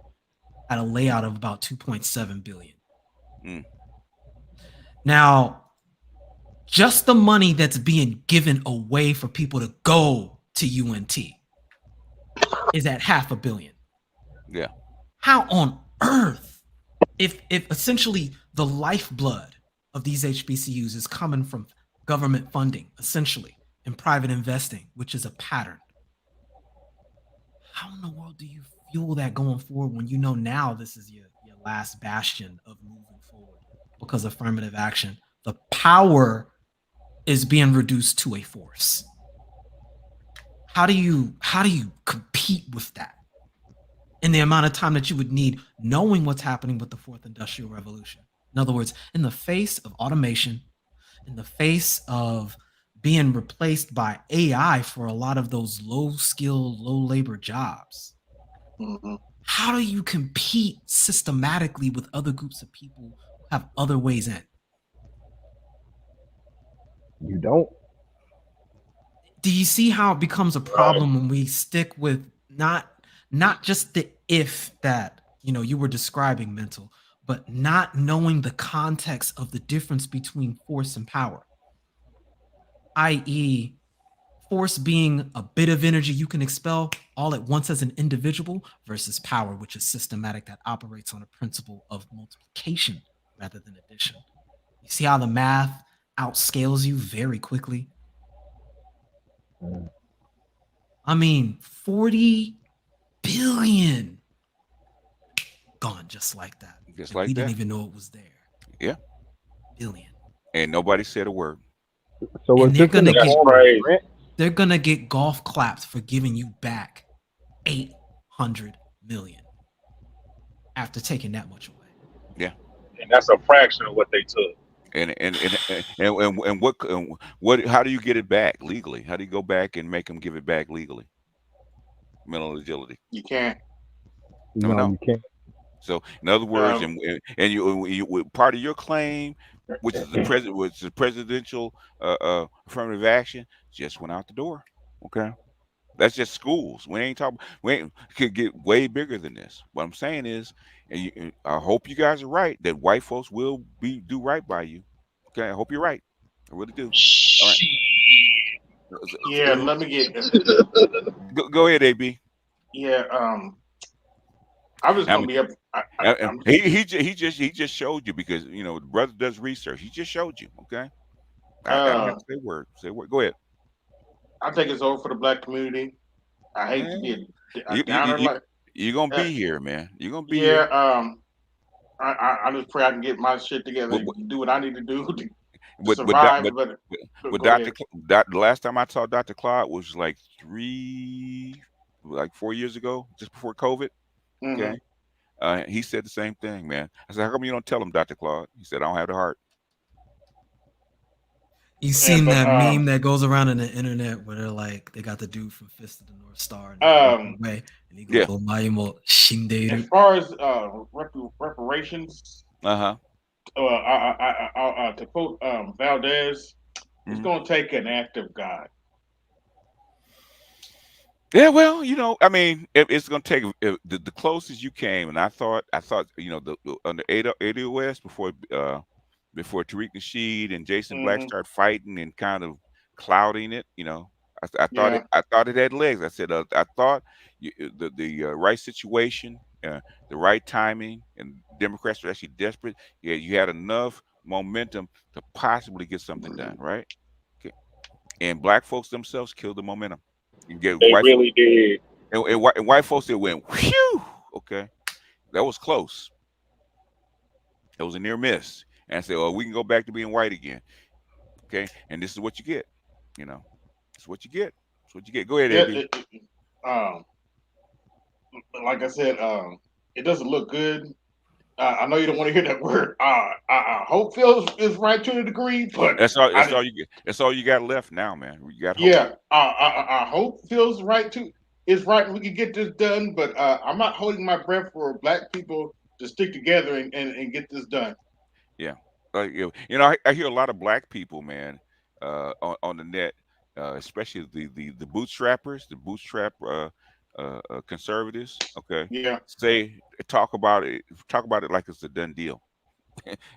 layout of about 2.7 billion. Now, just the money that's being given away for people to go to UNT is at $500 million. Yeah. How on earth, if essentially the lifeblood of these HBCUs is coming from government funding, essentially, and private investing, which is a pattern, how in the world do you fuel that going forward when you know now this is your last bastion of moving forward? Because affirmative action, the power is being reduced to a force. How do you compete with that in the amount of time that you would need, knowing what's happening with the fourth industrial revolution? In other words, in the face of automation, in the face of being replaced by AI for a lot of those low skill, low labor jobs, how do you compete systematically with other groups of people who have other ways in? You don't. Do you see how it becomes a problem when we stick with not just the if that you were describing, Mental, but not knowing the context of the difference between force and power, i.e., force being a bit of energy you can expel all at once as an individual versus power, which is systematic, that operates on a principle of multiplication rather than addition. You see how the math outscales you very quickly? I mean, 40 billion gone just like that. Just And like we that. didn't even know it was there. Yeah. Billion. And nobody said a word. So And is this in the form of rent? they're gonna get golf claps for giving you back 800 million after taking that much away. Yeah. And that's a fraction of what they took. And what? How do you get it back legally? How do you go back and make them give it back legally? Mental agility. You can't. No, you can't. So, in other words, and you part of your claim, which is the presidential affirmative action, just went out the door. Okay, that's just schools. We ain't talking. Could get way bigger than this. What I'm saying is, and I hope you guys are right that white folks will do right by you. Okay, I hope you're right. I really do. All right. Yeah, let me get. Go ahead, AB. Yeah, I was gonna be up. He just showed you because the brother does research. He just showed you. Okay, I don't have to say word. Say word. Go ahead. I think it's over for the black community. I hate to be a downer like. You're gonna be here, man. You're gonna be here. Yeah. I just pray I can get my shit together and do what I need to do to survive. But the last time I saw Dr. Claude was like 4 years ago, just before COVID. Okay. He said the same thing, man. I said, how come you don't tell him, Dr. Claude? He said, I don't have the heart. You seen that meme that goes around in the internet where they're like, they got the dude from Fist of the North Star and he goes, as far as reparations, to quote Valdez, it's gonna take an act of God. Yeah, well, I mean, it's gonna take the closest you came, and I thought, under ADOS before Tariq Nasheed and Jason Black started fighting and kind of clouding it, I thought it had legs. I said, I thought the right situation, the right timing, and Democrats were actually desperate. Yeah, you had enough momentum to possibly get something done, right? Okay. And black folks themselves killed the momentum. They really did. And white folks that went, whew, okay, that was close. That was a near miss. And I said, well, we can go back to being white again. Okay, and this is what you get. It's what you get. It's what you get. Go ahead, AB. Like I said, it doesn't look good. I know you don't want to hear that word. Hope is right to a degree, but that's all you get. That's all you got left now, man. You got hope. Yeah. Hope feels right too. It's right. We can get this done, but I'm not holding my breath for black people to stick together and get this done. Yeah, I hear a lot of black people, man, on the net, especially the bootstrappers, the bootstrap conservatives. Okay, yeah, talk about it like it's a done deal,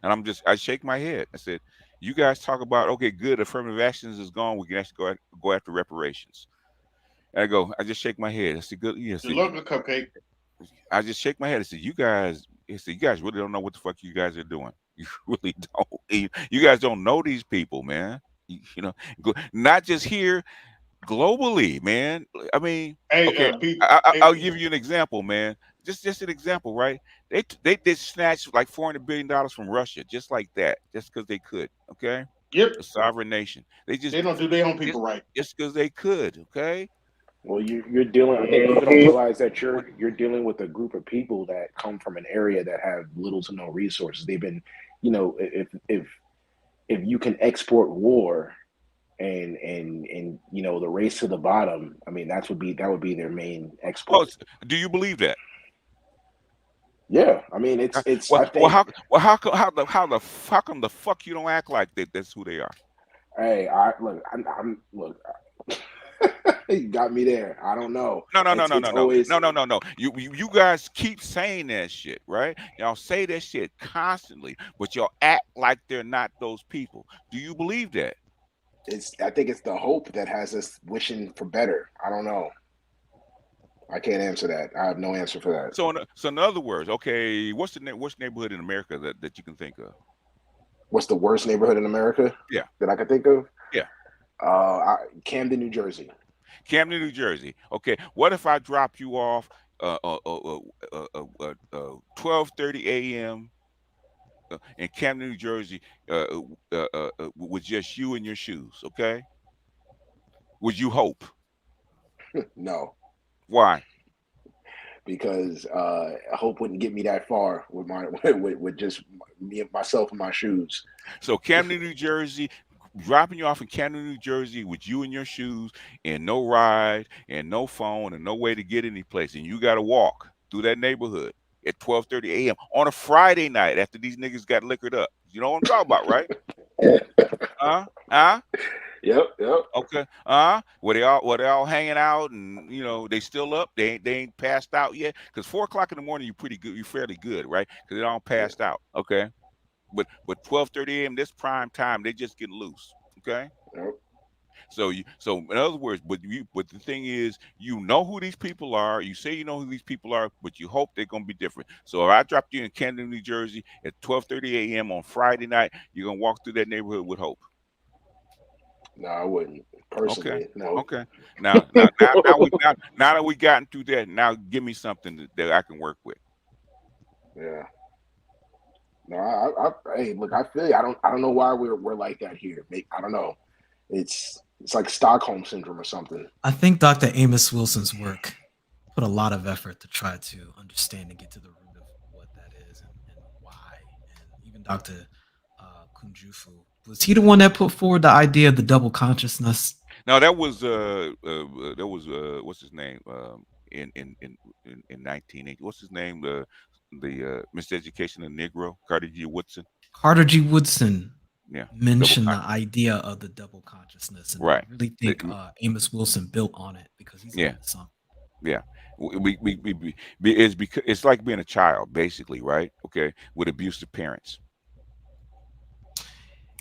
and I shake my head. I said, you guys talk about, okay, good, affirmative actions is gone. We can actually go after reparations. And I just shake my head. I said, good. Yeah, you love the cupcake. I just shake my head. I said, you guys really don't know what the fuck you guys are doing. You really don't. You guys don't know these people, man. Not just here, globally, man. I mean, I'll give you an example, man. Just an example, right? They snatched like $400 billion from Russia, just like that, just because they could. Okay. Yep. A sovereign nation. They don't do their own people right. Just because they could. Okay. Well, you're dealing. I think people don't realize that you're dealing with a group of people that come from an area that have little to no resources. They've been, if you can export war, and the race to the bottom. I mean, that would be their main export. Oh, do you believe that? Yeah, I mean, it's. How come the fuck you don't act like that? That's who they are. Hey, look. You got me there. I don't know. No. You guys keep saying that shit, right? Y'all say that shit constantly, but y'all act like they're not those people. Do you believe that? I think it's the hope that has us wishing for better. I don't know. I can't answer that. I have no answer for that. So in other words, okay, what's neighborhood in America that you can think of? What's the worst neighborhood in America? Yeah, that I can think of. Yeah, Camden, New Jersey. Camden, New Jersey. Okay, what if I drop you off 12:30 a.m. In Camden, New Jersey, with just you and your shoes? Okay, would you hope? No. Why? Because hope wouldn't get me that far with my with just me and myself and my shoes. So Camden, New Jersey, dropping you off in Camden, New Jersey with you and your shoes and no ride and no phone and no way to get any place, and you got to walk through that neighborhood at 12:30 a.m. on a Friday night after these niggas got liquored up. You know what I'm talking about, right? Yep. Okay. Were they all hanging out, and they still up? They ain't passed out yet? Because 4 o'clock in the morning, you're pretty good. You're fairly good, right? Because they all passed out. Okay. But 12:30 a.m. this prime time, they just get loose. Okay. Yep. So in other words, but the thing is, you know who these people are. You say you know who these people are, but you hope they're gonna be different. So if I dropped you in Camden, New Jersey at 12:30 a.m. on Friday night, you're gonna walk through that neighborhood with hope. No, I wouldn't. Personally, okay. No. Okay. Now that we gotten through that, now give me something that I can work with. Yeah. No, hey, look, I feel you. I don't know why we're like that here. I don't know. It's like Stockholm syndrome or something. I think Dr. Amos Wilson's work put a lot of effort to try to understand and get to the root of what that is and why. And even Dr. Kunjufu, was he the one that put forward the idea of the double consciousness? No, that was what's his name? In 1980. What's his name? The Miseducation of Negro, Carter G. Woodson. Carter G. Woodson. Yeah, mentioned the idea of the double consciousness, and right. I really think Amos Wilson built on it because he's something. Yeah, it's like being a child, basically, right? Okay, with abusive parents.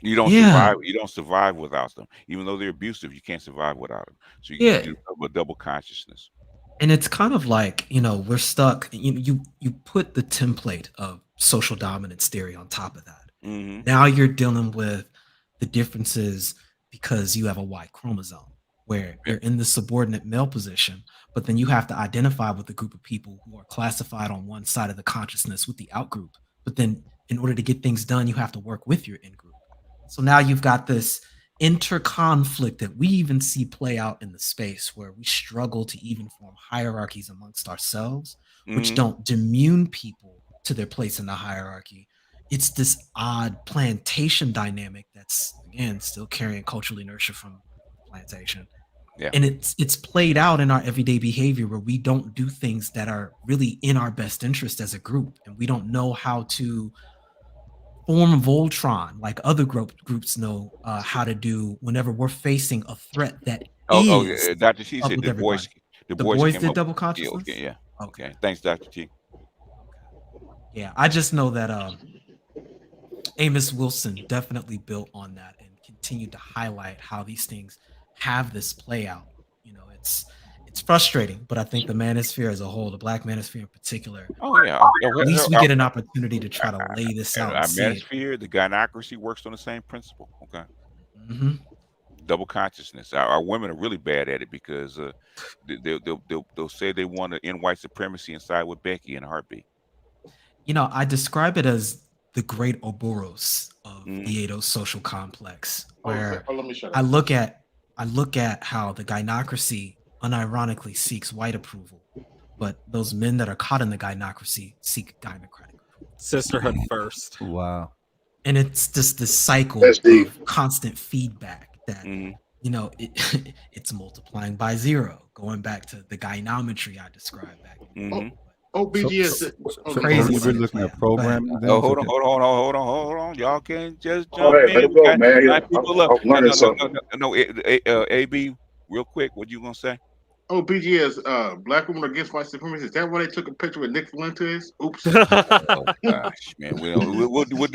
You don't survive. You don't survive without them, even though they're abusive. You can't survive without them. So you do a double consciousness. And it's kind of like, we're stuck. You put the template of social dominance theory on top of that. Mm-hmm. Now you're dealing with the differences because you have a Y chromosome where you're in the subordinate male position, but then you have to identify with a group of people who are classified on one side of the consciousness with the out group. But then in order to get things done, you have to work with your in group. So now you've got this interconflict that we even see play out in the space where we struggle to even form hierarchies amongst ourselves, which don't demean people to their place in the hierarchy. It's this odd plantation dynamic that's, again, still carrying cultural inertia from plantation. Yeah. And it's played out in our everyday behavior where we don't do things that are really in our best interest as a group. And we don't know how to form Voltron like other groups know how to do whenever we're facing a threat that is. Dr. T said the boys did double consciousness? Yeah. Okay. Thanks, Dr. T. Yeah, I just know that Amos Wilson definitely built on that and continued to highlight how these things have this play out. It's frustrating, but I think the manosphere as a whole, the Black manosphere in particular, at least we get an opportunity to try to lay this out. Our manosphere, the gynocracy works on the same principle. Okay. Mm-hmm. Double consciousness. Our women are really bad at it because they'll say they want to end white supremacy inside with Becky in a heartbeat. I describe it as the great Ouroboros of the Edo social complex, where I look at how the gynocracy unironically seeks white approval, but those men that are caught in the gynocracy seek gynocratic approval. Sisterhood first. Wow. And it's just this cycle of constant feedback that it's multiplying by zero, going back to the gynometry I described back. BGS. Crazy. We're looking at programming. Hold on. Y'all can't just jump in. Let it go, man. People up. No, AB. real quick, what you gonna say? Oh, BGS, Black Women Against White Supremacy. Is that why they took a picture with Nick Fuentes? Oops. Oh gosh, man. We'll do I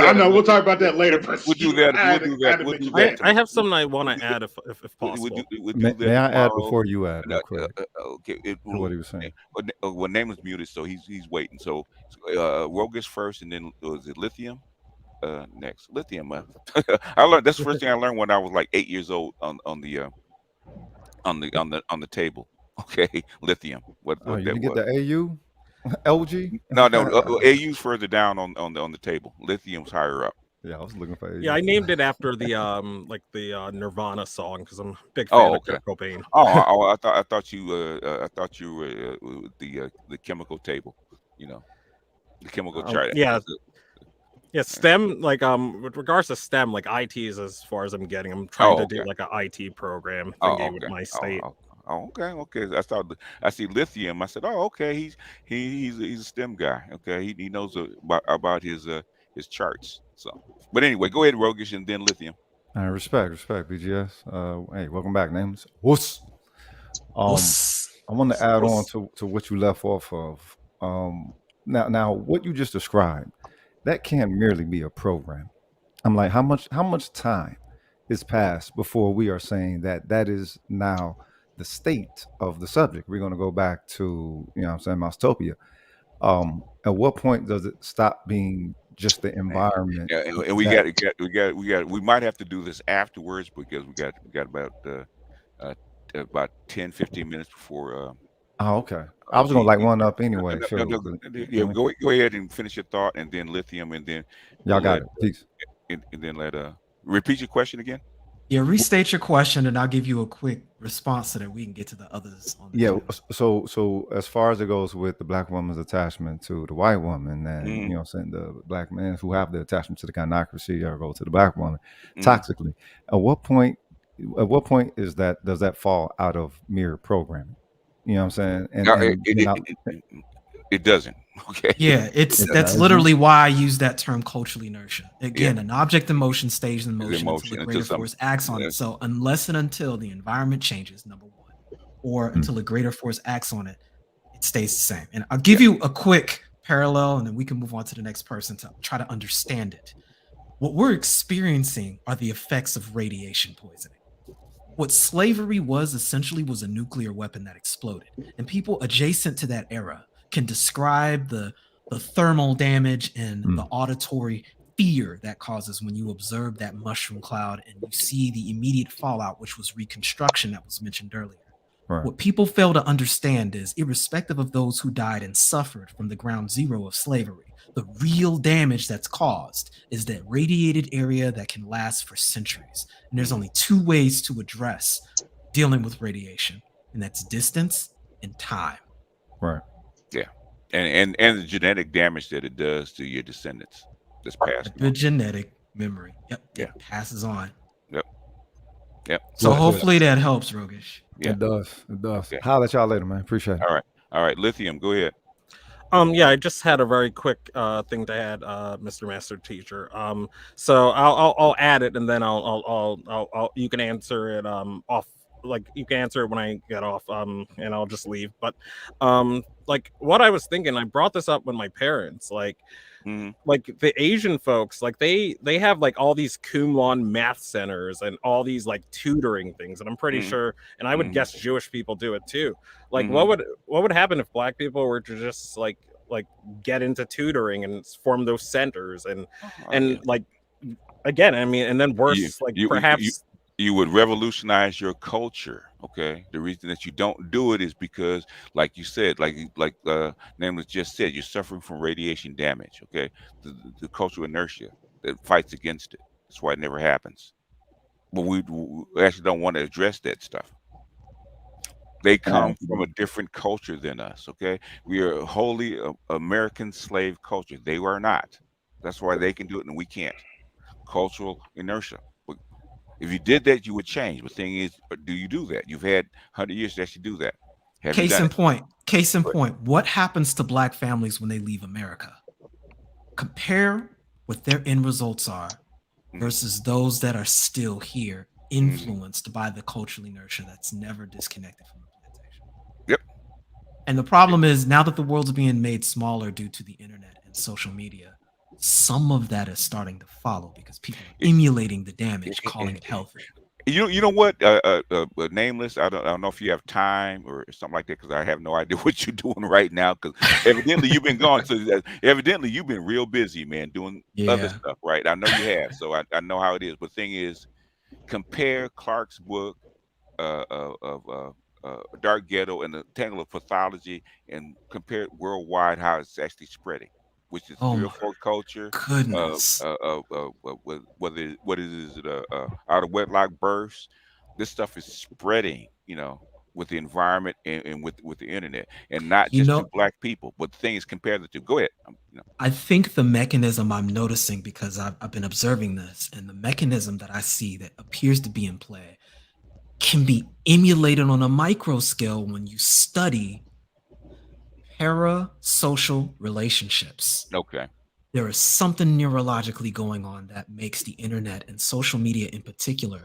that. know. We'll talk about that later. But We'll do that. We'll do that. I have something I want to add if possible. We'll do that May I add tomorrow. before you add, real quick, Okay. to what he was saying? Well, name is muted, so he's waiting. So Rogus first, and then was it Lithium? Next, Lithium. I learned that's the first thing I learned when I was like 8 years old on the table. Okay, Lithium. What Oh, you that didn't get was? the AU, LG? No, AU's further down on the table. Lithium's higher up. Yeah, I was looking for AU. Yeah, I named it after the the Nirvana song because I'm a big fan of Kurt Cobain. I thought you were the chemical table, the chemical chart. Yeah. Yeah, STEM, like with regards to STEM, like IT is as far as I'm getting. I'm trying to do like an IT program thingy with my state. Okay. I see Lithium. I said, oh, okay. He's a STEM guy. Okay, he knows about his charts. So, but anyway, go ahead, Rogish, and then Lithium. Respect, BGS. Hey, welcome back. Name's Wuss. I want to add on to what you left off of. Now, what you just described, that can't merely be a program. I'm like, how much time is passed before we are saying that is now the state of the subject? We're going to go back to, Moustopia. At what point does it stop being just the environment? Yeah, and we might have to do this afterwards because we got about 10, 15 minutes before. Oh, okay. I was gonna one up anyway. Go ahead and finish your thought, and then Lithium, and then y'all got it. Peace. And then repeat your question again. Yeah, restate your question, and I'll give you a quick response so that we can get to the others. So as far as it goes with the Black woman's attachment to the white woman, and the Black men who have the attachment to the gynocracy or go to the Black woman toxically, at what point does that fall out of mere programming? You know what I'm saying? It doesn't. Okay. Yeah, that's literally why I use that term cultural inertia. Again, an object in motion stays in motion until the greater force acts on it. So unless and until the environment changes, number one, or until a greater force acts on it, it stays the same. And I'll give you a quick parallel, and then we can move on to the next person to try to understand it. What we're experiencing are the effects of radiation poisoning. What slavery was essentially was a nuclear weapon that exploded. And people adjacent to that era can describe the thermal damage and the auditory fear that causes when you observe that mushroom cloud and you see the immediate fallout, which was Reconstruction that was mentioned earlier. Right. What people fail to understand is, irrespective of those who died and suffered from the ground zero of slavery, the real damage that's caused is that radiated area that can last for centuries. And there's only two ways to address dealing with radiation, and that's distance and time. Right. Yeah. And the genetic damage that it does to your descendants. This past the genetic memory. Yep. Yeah. It passes on. Yep. So hopefully that helps, Rogish. Yeah. It does. Okay. Holler at y'all later, man. Appreciate it. All right. Lithium, go ahead. Yeah, I just had a very quick thing to add, Mr. Master Teacher. So I'll add it, and then I'll you can answer it off. Like you can answer it when I get off, and I'll just leave. But like what I was thinking, I brought this up with my parents. Like the Asian folks, like they have like all these cum laude math centers and all these like tutoring things, and I'm pretty sure, and I would guess Jewish people do it too. Like what would happen if Black people were to just like get into tutoring and form those centers and like again, I mean, and then worse, perhaps you would revolutionize your culture. Okay, the reason that you don't do it is because, like you said, like Nameless just said, you're suffering from radiation damage. Okay, the cultural inertia that fights against it. That's why it never happens. But we actually don't want to address that stuff. They come from a different culture than us. Okay, we are wholly American slave culture. They were not. That's why they can do it and we can't. Cultural inertia. If you did that, you would change. But the thing is, do you do that? You've had 100 years to actually do that. Case in point, what happens to Black families when they leave America? Compare what their end results are versus those that are still here influenced by the cultural inertia that's never disconnected from the plantation. Yep. And the problem is now that the world's being made smaller due to the internet and social media, some of that is starting to follow because people are emulating the damage, calling it healthy. You know what? Nameless. I don't know if you have time or something like that because I have no idea what you're doing right now. Because evidently you've been gone. So evidently you've been real busy, man, doing other stuff, right? I know you have. So I know how it is. But the thing is, compare Clark's book of Dark Ghetto and the Tangle of Pathology, and compare it worldwide how it's actually spreading, which is real folk culture. Goodness. What is it? Out of wedlock births. This stuff is spreading, with the environment and with the internet, and not just to Black people. But the thing is, compare the two. Go ahead. I think the mechanism I'm noticing, because I've been observing this, and the mechanism that I see that appears to be in play can be emulated on a micro scale when you study parasocial relationships. Okay. There is something neurologically going on that makes the internet and social media in particularly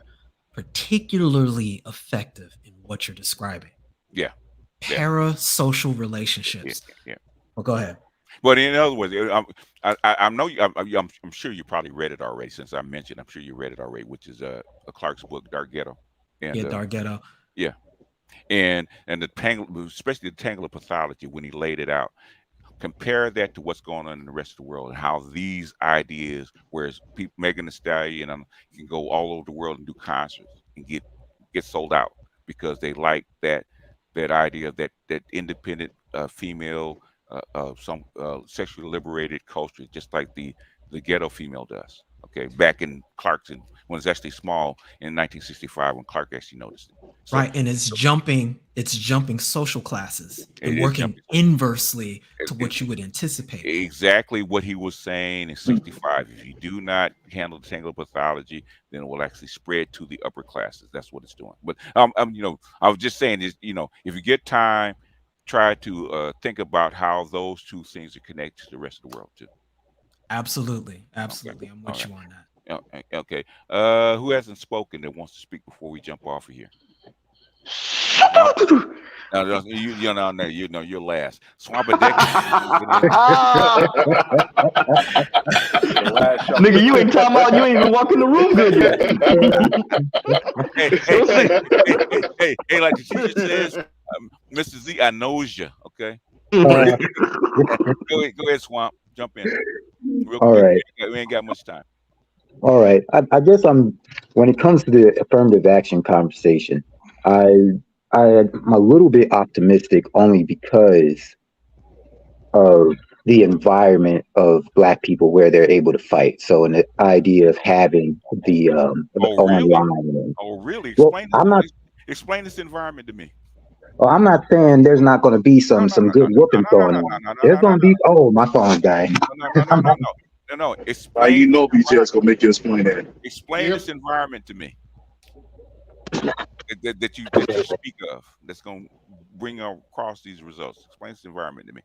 effective in what you're describing. Yeah. Parasocial relationships. Yeah. Well, go ahead. But in other words, I know I'm sure you probably read it already. Since I mentioned, I'm sure you read it already, which is a Clark's book, Dark Ghetto. And, Dark Ghetto. Yeah, and the tangle, especially the Tangle of Pathology, when he laid it out. Compare that to what's going on in the rest of the world and how these ideas, whereas people, Megan Thee Stallion, can go all over the world and do concerts and get sold out because they like that idea, that independent female, some sexually liberated culture, just like the ghetto female does. Okay, back in Clarkson, when it's actually small in 1965, when Clark actually noticed it. So, right, and it's jumping social classes and working inversely to what you would anticipate. Exactly what he was saying in 65. If you do not handle the tangle pathology, then it will actually spread to the upper classes. That's what it's doing. But I was just saying is, if you get time, try to think about how those two things are connected to the rest of the world too. Absolutely. Okay. I'm with you on that. Okay. Who hasn't spoken that wants to speak before we jump off of here? No, you're last. Nigga, you ain't talking about, you ain't even walking the room good yet. Hey, like the teacher says, Mr. Z, I knows you. Okay. Go ahead, Swamp. Jump in. Real All quick. right. We ain't got much time. All right. I guess when it comes to the affirmative action conversation, I'm a little bit optimistic only because of the environment of Black people where they're able to fight. So, in the idea of having the online. Really? Explain this environment to me. Well, I'm not saying there's not going to be some good whooping going on. There's going to be. Oh, my phone's dying. No. Explain. BJ's gonna make you explain that. Explain this environment to me. That you speak of. That's gonna bring across these results. Explain this environment to me.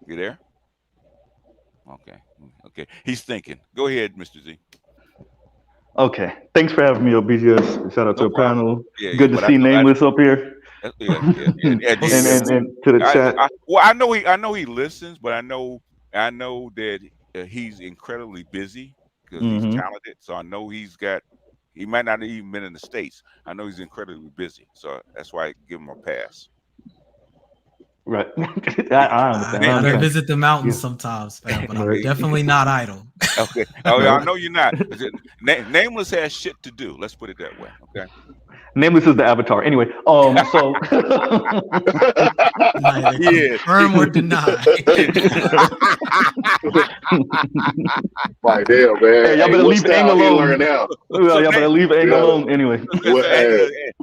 You there? Okay. He's thinking. Go ahead, Mr. Z. Okay. Thanks for having me, BGS. Shout out to the panel. Yeah, good to see Nameless up here. Yeah. And to the chat. I know he listens, but I know that he's incredibly busy because he's talented. So I know he might not have even been in the States. I know he's incredibly busy. So that's why I give him a pass. Right. I understand. I gotta visit the mountains sometimes, man, but I'm definitely not idle. Okay. Oh, yeah, I know you're not. Nameless has shit to do. Let's put it that way. Okay. Nameless is the avatar. Anyway, so confirm or deny. Right there, man. Hey, y'all better leave Aang alone. Y'all better leave Aang alone. Anyway.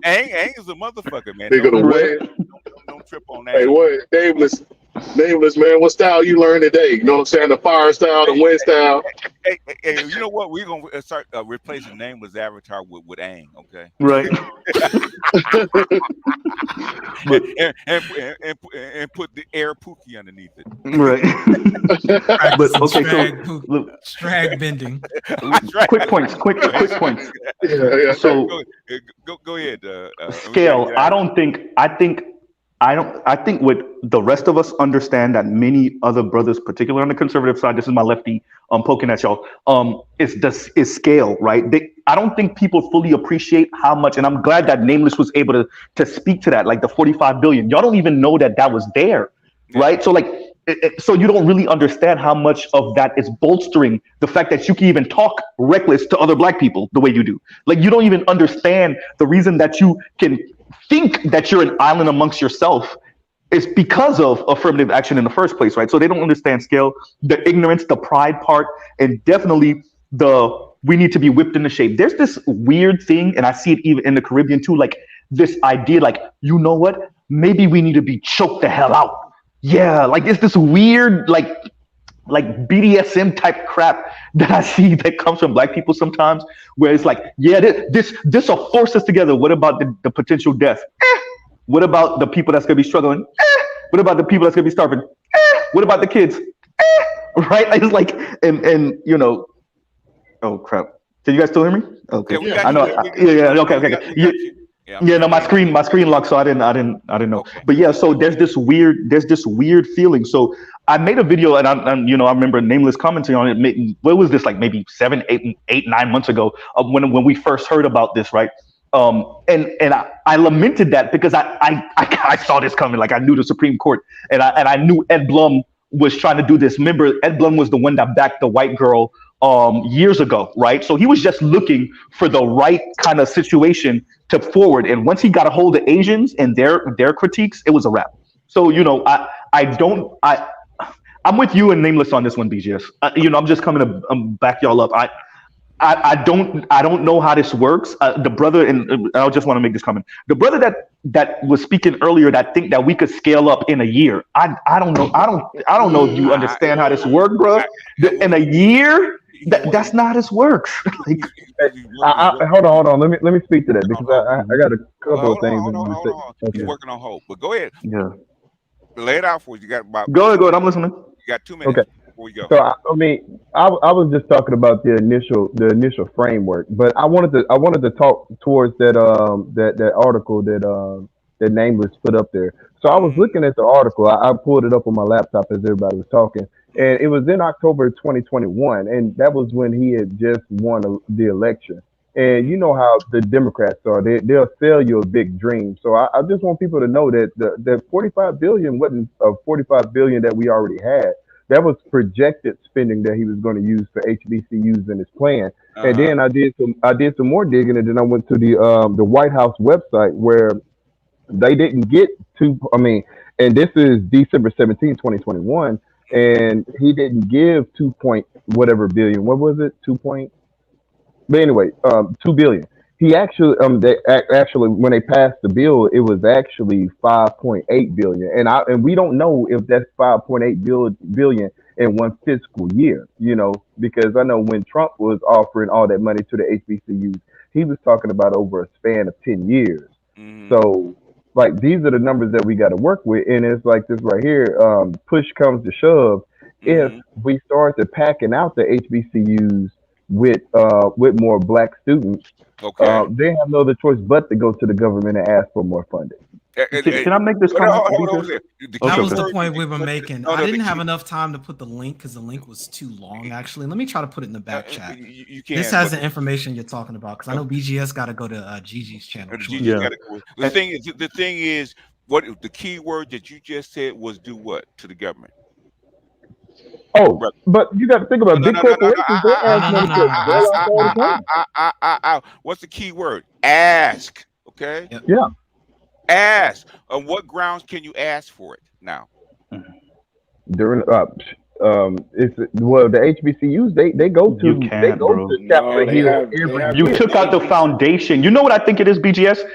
Aang is a motherfucker, man. Don't trip on that. Hey, what? Nameless. Nameless, man. What style you learned today? You know what I'm saying? The fire style, the wind style. Hey, you know what? We're gonna start replacing Nameless avatar with Aang. Okay. Right. and put the air Pookie underneath it. Right. But okay, Strag bending. Quick points. Quick points. So go ahead. Scale. I think what the rest of us understand that many other brothers, particularly on the conservative side, this is my lefty poking at y'all, is scale, right? I don't think people fully appreciate how much, and I'm glad that Nameless was able to speak to that, like the 45 billion. Y'all don't even know that was there, right? So like, so you don't really understand how much of that is bolstering the fact that you can even talk reckless to other black people the way you do. Like, you don't even understand the reason that you can think that you're an island amongst yourself is because of affirmative action in the first place, right? So they don't understand scale, the ignorance, the pride part, and definitely we need to be whipped into shape. There's this weird thing, and I see it even in the Caribbean too, like this idea, like, you know what? Maybe we need to be choked the hell out. Yeah, like it's this weird, like BDSM type crap that I see that comes from black people sometimes, where it's like, yeah, this will force us together. What about the potential death? What about the people that's gonna be struggling? What about the people that's gonna be starving? What about the kids? Right? It's like, and you know, oh crap. Can you guys still hear me? Okay, I know. Okay. Yeah, no, my screen locked, so I didn't know. Okay. But yeah, so there's this weird feeling. So I made a video, and I remember Nameless commenting on it. What was this, like maybe 7, 8, 9 months ago, when we first heard about this, right? And I lamented that because I saw this coming. Like, I knew the Supreme Court, and I knew Ed Blum was trying to do this. Remember, Ed Blum was the one that backed the white girl years ago, right? So he was just looking for the right kind of situation to forward. And once he got a hold of Asians and their critiques, it was a wrap. So, you know, I'm with you and Nameless on this one, BGS. I'm just coming to back y'all up. I don't know how this works. The brother, and I just want to make this comment. The brother that was speaking earlier, that think that we could scale up in a year. I don't know. I don't know if you understand how this works, bro. In a year, that's not how this works. Like, hold on. Let me speak to that, because I got a couple of things. Hold on. Okay. You're working on hope, but go ahead. Yeah. Lay it out for us. You got about. Go ahead. I'm listening. You got 2 minutes. Okay. Before we go. So I was just talking about the initial framework, but I wanted to talk towards that article that Nameless put up there. So I was looking at the article. I pulled it up on my laptop as everybody was talking, and it was in October 2021, and that was when he had just won the election. And you know how the Democrats are; they'll sell you a big dream. So I just want people to know that the 45 billion wasn't a 45 billion that we already had. That was projected spending that he was going to use for HBCUs in his plan. And then I did some more digging, and then I went to the White House website, where they didn't get and this is December 17, 2021, and he didn't give 2 point whatever billion. What was it? 2 point. But anyway, 2 billion. He actually, actually, when they passed the bill, it was actually 5.8 billion, and we don't know if that's 5.8 billion in one fiscal year, because I know when Trump was offering all that money to the HBCUs, he was talking about over a span of 10 years. So, like, these are the numbers that we got to work with, and it's like this right here. Push comes to shove, if we start to packing out the HBCUs with more black students. Okay. They have no other choice but to go to the government and ask for more funding. Can I make this comment? That was the point we were making. I didn't have enough time to put the link because the link was too long, actually. Let me try to put it in the back chat. This has the information you're talking about, because I know BGS got to go to Gigi's channel. The thing is, what the key word that you just said was do what to the government? Oh, but you got to think about big corporations. What's the key word? Ask. Okay. Yeah. Ask. On what grounds can you ask for it now? During the HBCUs they go to. You can't, bro. You took out the foundation. You know what I think it is, BGS?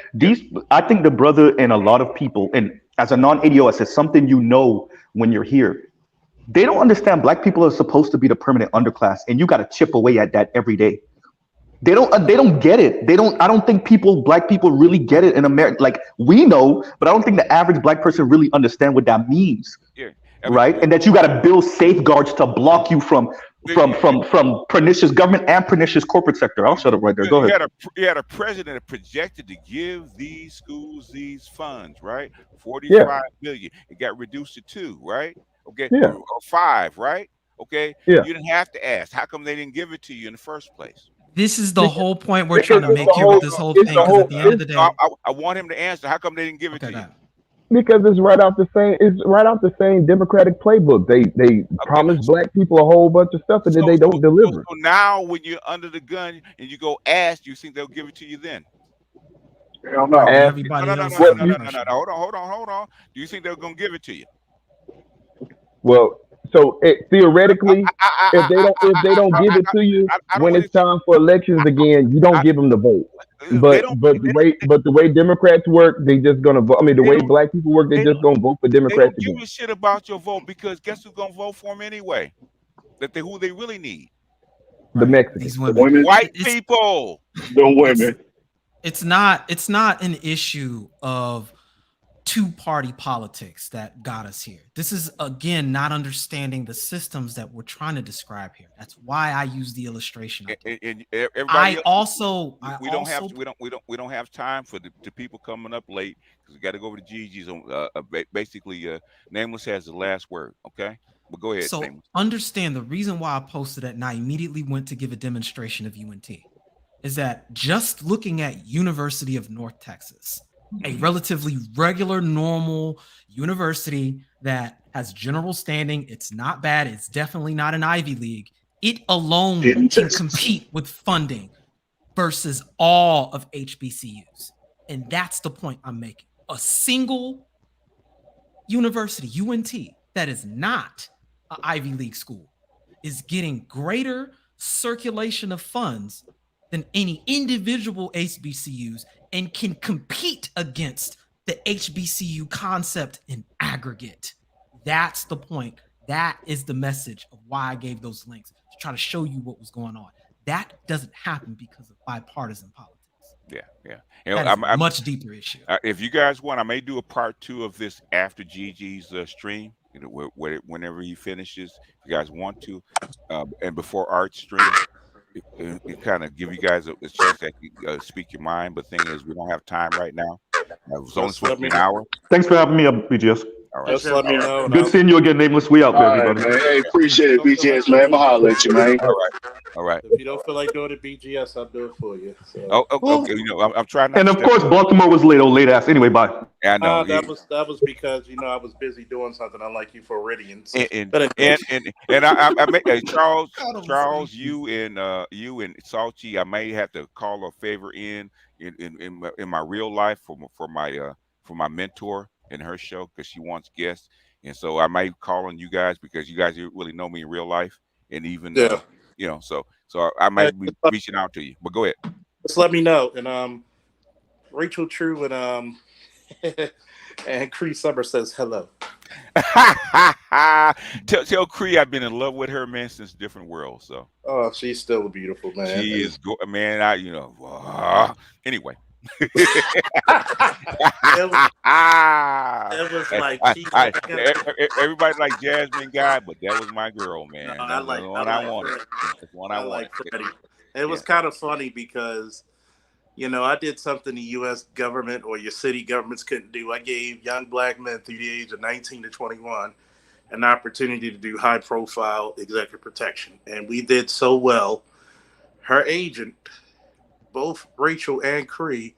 I think the brother and a lot of people, and as a non-ADOS, it's something you know when you're here. They don't understand black people are supposed to be the permanent underclass, and you got to chip away at that every day. They don't get it. I don't think black people really get it in America. Like, we know, but I don't think the average black person really understand what that means. Yeah. Right? And that you got to build safeguards to block you from pernicious government and pernicious corporate sector. I'll shut up right there. Go ahead. You had a president that projected to give these schools these funds, right? 45 billion. It got reduced to 2, right? Okay. Yeah. Or 5, right? Okay. Yeah. You didn't have to ask. How come they didn't give it to you in the first place? This is the whole point we're trying to make here with this whole thing. Because at the end of the day, I want him to answer. How come they didn't give it to you? Because it's right out the same. It's right out the same Democratic playbook. They promise black people a whole bunch of stuff and then they don't deliver. So now, when you're under the gun and you go ask, you think they'll give it to you then? Hell no. Everybody No. Hold on. Do you think they're gonna give it to you? Well, so theoretically, if they don't give it to you when it's time for elections again, you don't give them the vote. But the way Democrats work, they just gonna vote. I mean, the way black people work, they just gonna vote for Democrats They don't again. give a shit about your vote because guess who's gonna vote for them anyway? Who they really need? The Mexicans, these women. White people. The women. It's not an issue of two-party politics that got us here. This is, again, not understanding the systems that we're trying to describe here. That's why I use the illustration. We don't have time for the people coming up late because we got to go over to Gigi's. Basically, Nameless has the last word. Okay, but go ahead. So Nameless. Understand the reason why I posted it and I immediately went to give a demonstration of UNT is that just looking at University of North Texas, a relatively regular, normal university that has general standing. It's not bad. It's definitely not an Ivy League. It alone can compete with funding versus all of HBCUs. And that's the point I'm making. A single university, UNT, that is not an Ivy League school is getting greater circulation of funds than any individual HBCUs and can compete against the HBCU concept in aggregate. That's the point. That is the message of why I gave those links, to try to show you what was going on. That doesn't happen because of bipartisan politics. Yeah. That's a much deeper issue. If you guys want, I may do a part 2 of this after Gigi's stream. Whenever he finishes, if you guys want to, and before Art's stream. It kind of give you guys a chance to speak your mind, but the thing is, we don't have time right now. It's only supposed to be an hour. Thanks for having me up, BGS. All right. Just let me know. Good seeing you again, Nameless. We out, everybody. Right, hey, appreciate it, BGS, man. I'ma holler at you, man. All right. If you don't feel like doing it, BGS, I'll do it for you. So. Okay. I'm trying. And of course, Baltimore was late ass. Anyway, bye. Yeah, I know. That was because I was busy doing something unlike you Floridians. And I may, Charles, you and Salchi, I may have to call a favor in my real life for my mentor in her show because she wants guests, and so I might call on you guys because you guys really know me in real life, and even so I might be reaching out to you. But go ahead. Just let me know. And Rachel True and and Cree Summer says hello. Tell Cree I've been in love with her, man, since Different World. So she's still beautiful, man. She is man. Anyway. It was like everybody like Jasmine Guy, but that was my girl, man. No, That's the one I wanted. That's one I wanted. It was kind of funny because I did something the U.S. government or your city governments couldn't do. I gave young black men through the age of 19 to 21 an opportunity to do high-profile executive protection, and we did so well. Her agent, both Rachel and Cree,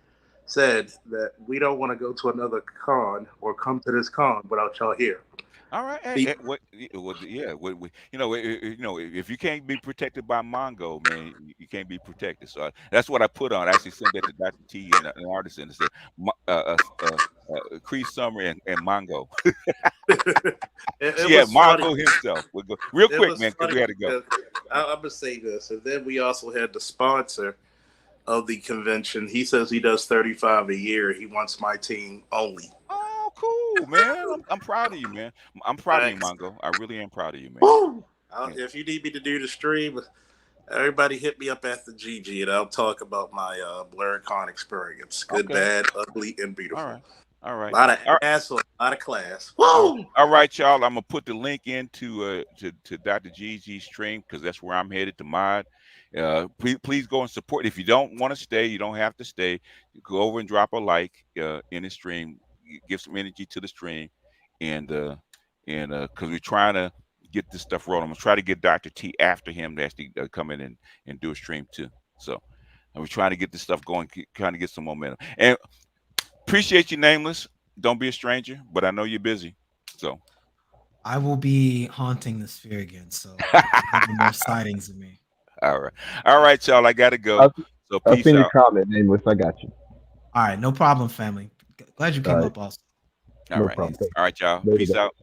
said that we don't want to go to another con or come to this con without y'all here. All right. If you can't be protected by Mongo, man, you can't be protected. So that's what I put on. I actually sent that to Dr. T and an artist and said, Cree Summer and Mongo. Mongo himself. We'll go real quick, man, because we had to go. I'm going to say this. And then we also had the sponsor of the convention. He says he does 35 a year. He wants my team only. Oh, cool. cool, man. I'm proud of you, man. I'm proud of you, Mongo. I really am proud of you, man. Woo! If you need me to do the stream, everybody hit me up at the GG and I'll talk about my BlurCon experience. Good, bad, ugly, and beautiful. All right. A lot of ass, a lot of class. Woo! All right, y'all. I'm gonna put the link into to Dr. GG's stream because that's where I'm headed to mod. Please go and support. If you don't want to stay, you don't have to stay. Go over and drop a like in the stream. Give some energy to the stream, and because we're trying to get this stuff rolling. I'm gonna try to get Dr. T after him to actually come in and do a stream too. So we're trying to get this stuff going, trying to get some momentum. And appreciate you, Nameless. Don't be a stranger, but I know you're busy. So I will be haunting the sphere again. So more sightings of me. All right, y'all. I gotta go. So I'll peace send you out. a comment, Nameless. I got you. All right, no problem, family. Glad you came up also. All right, y'all. Peace out.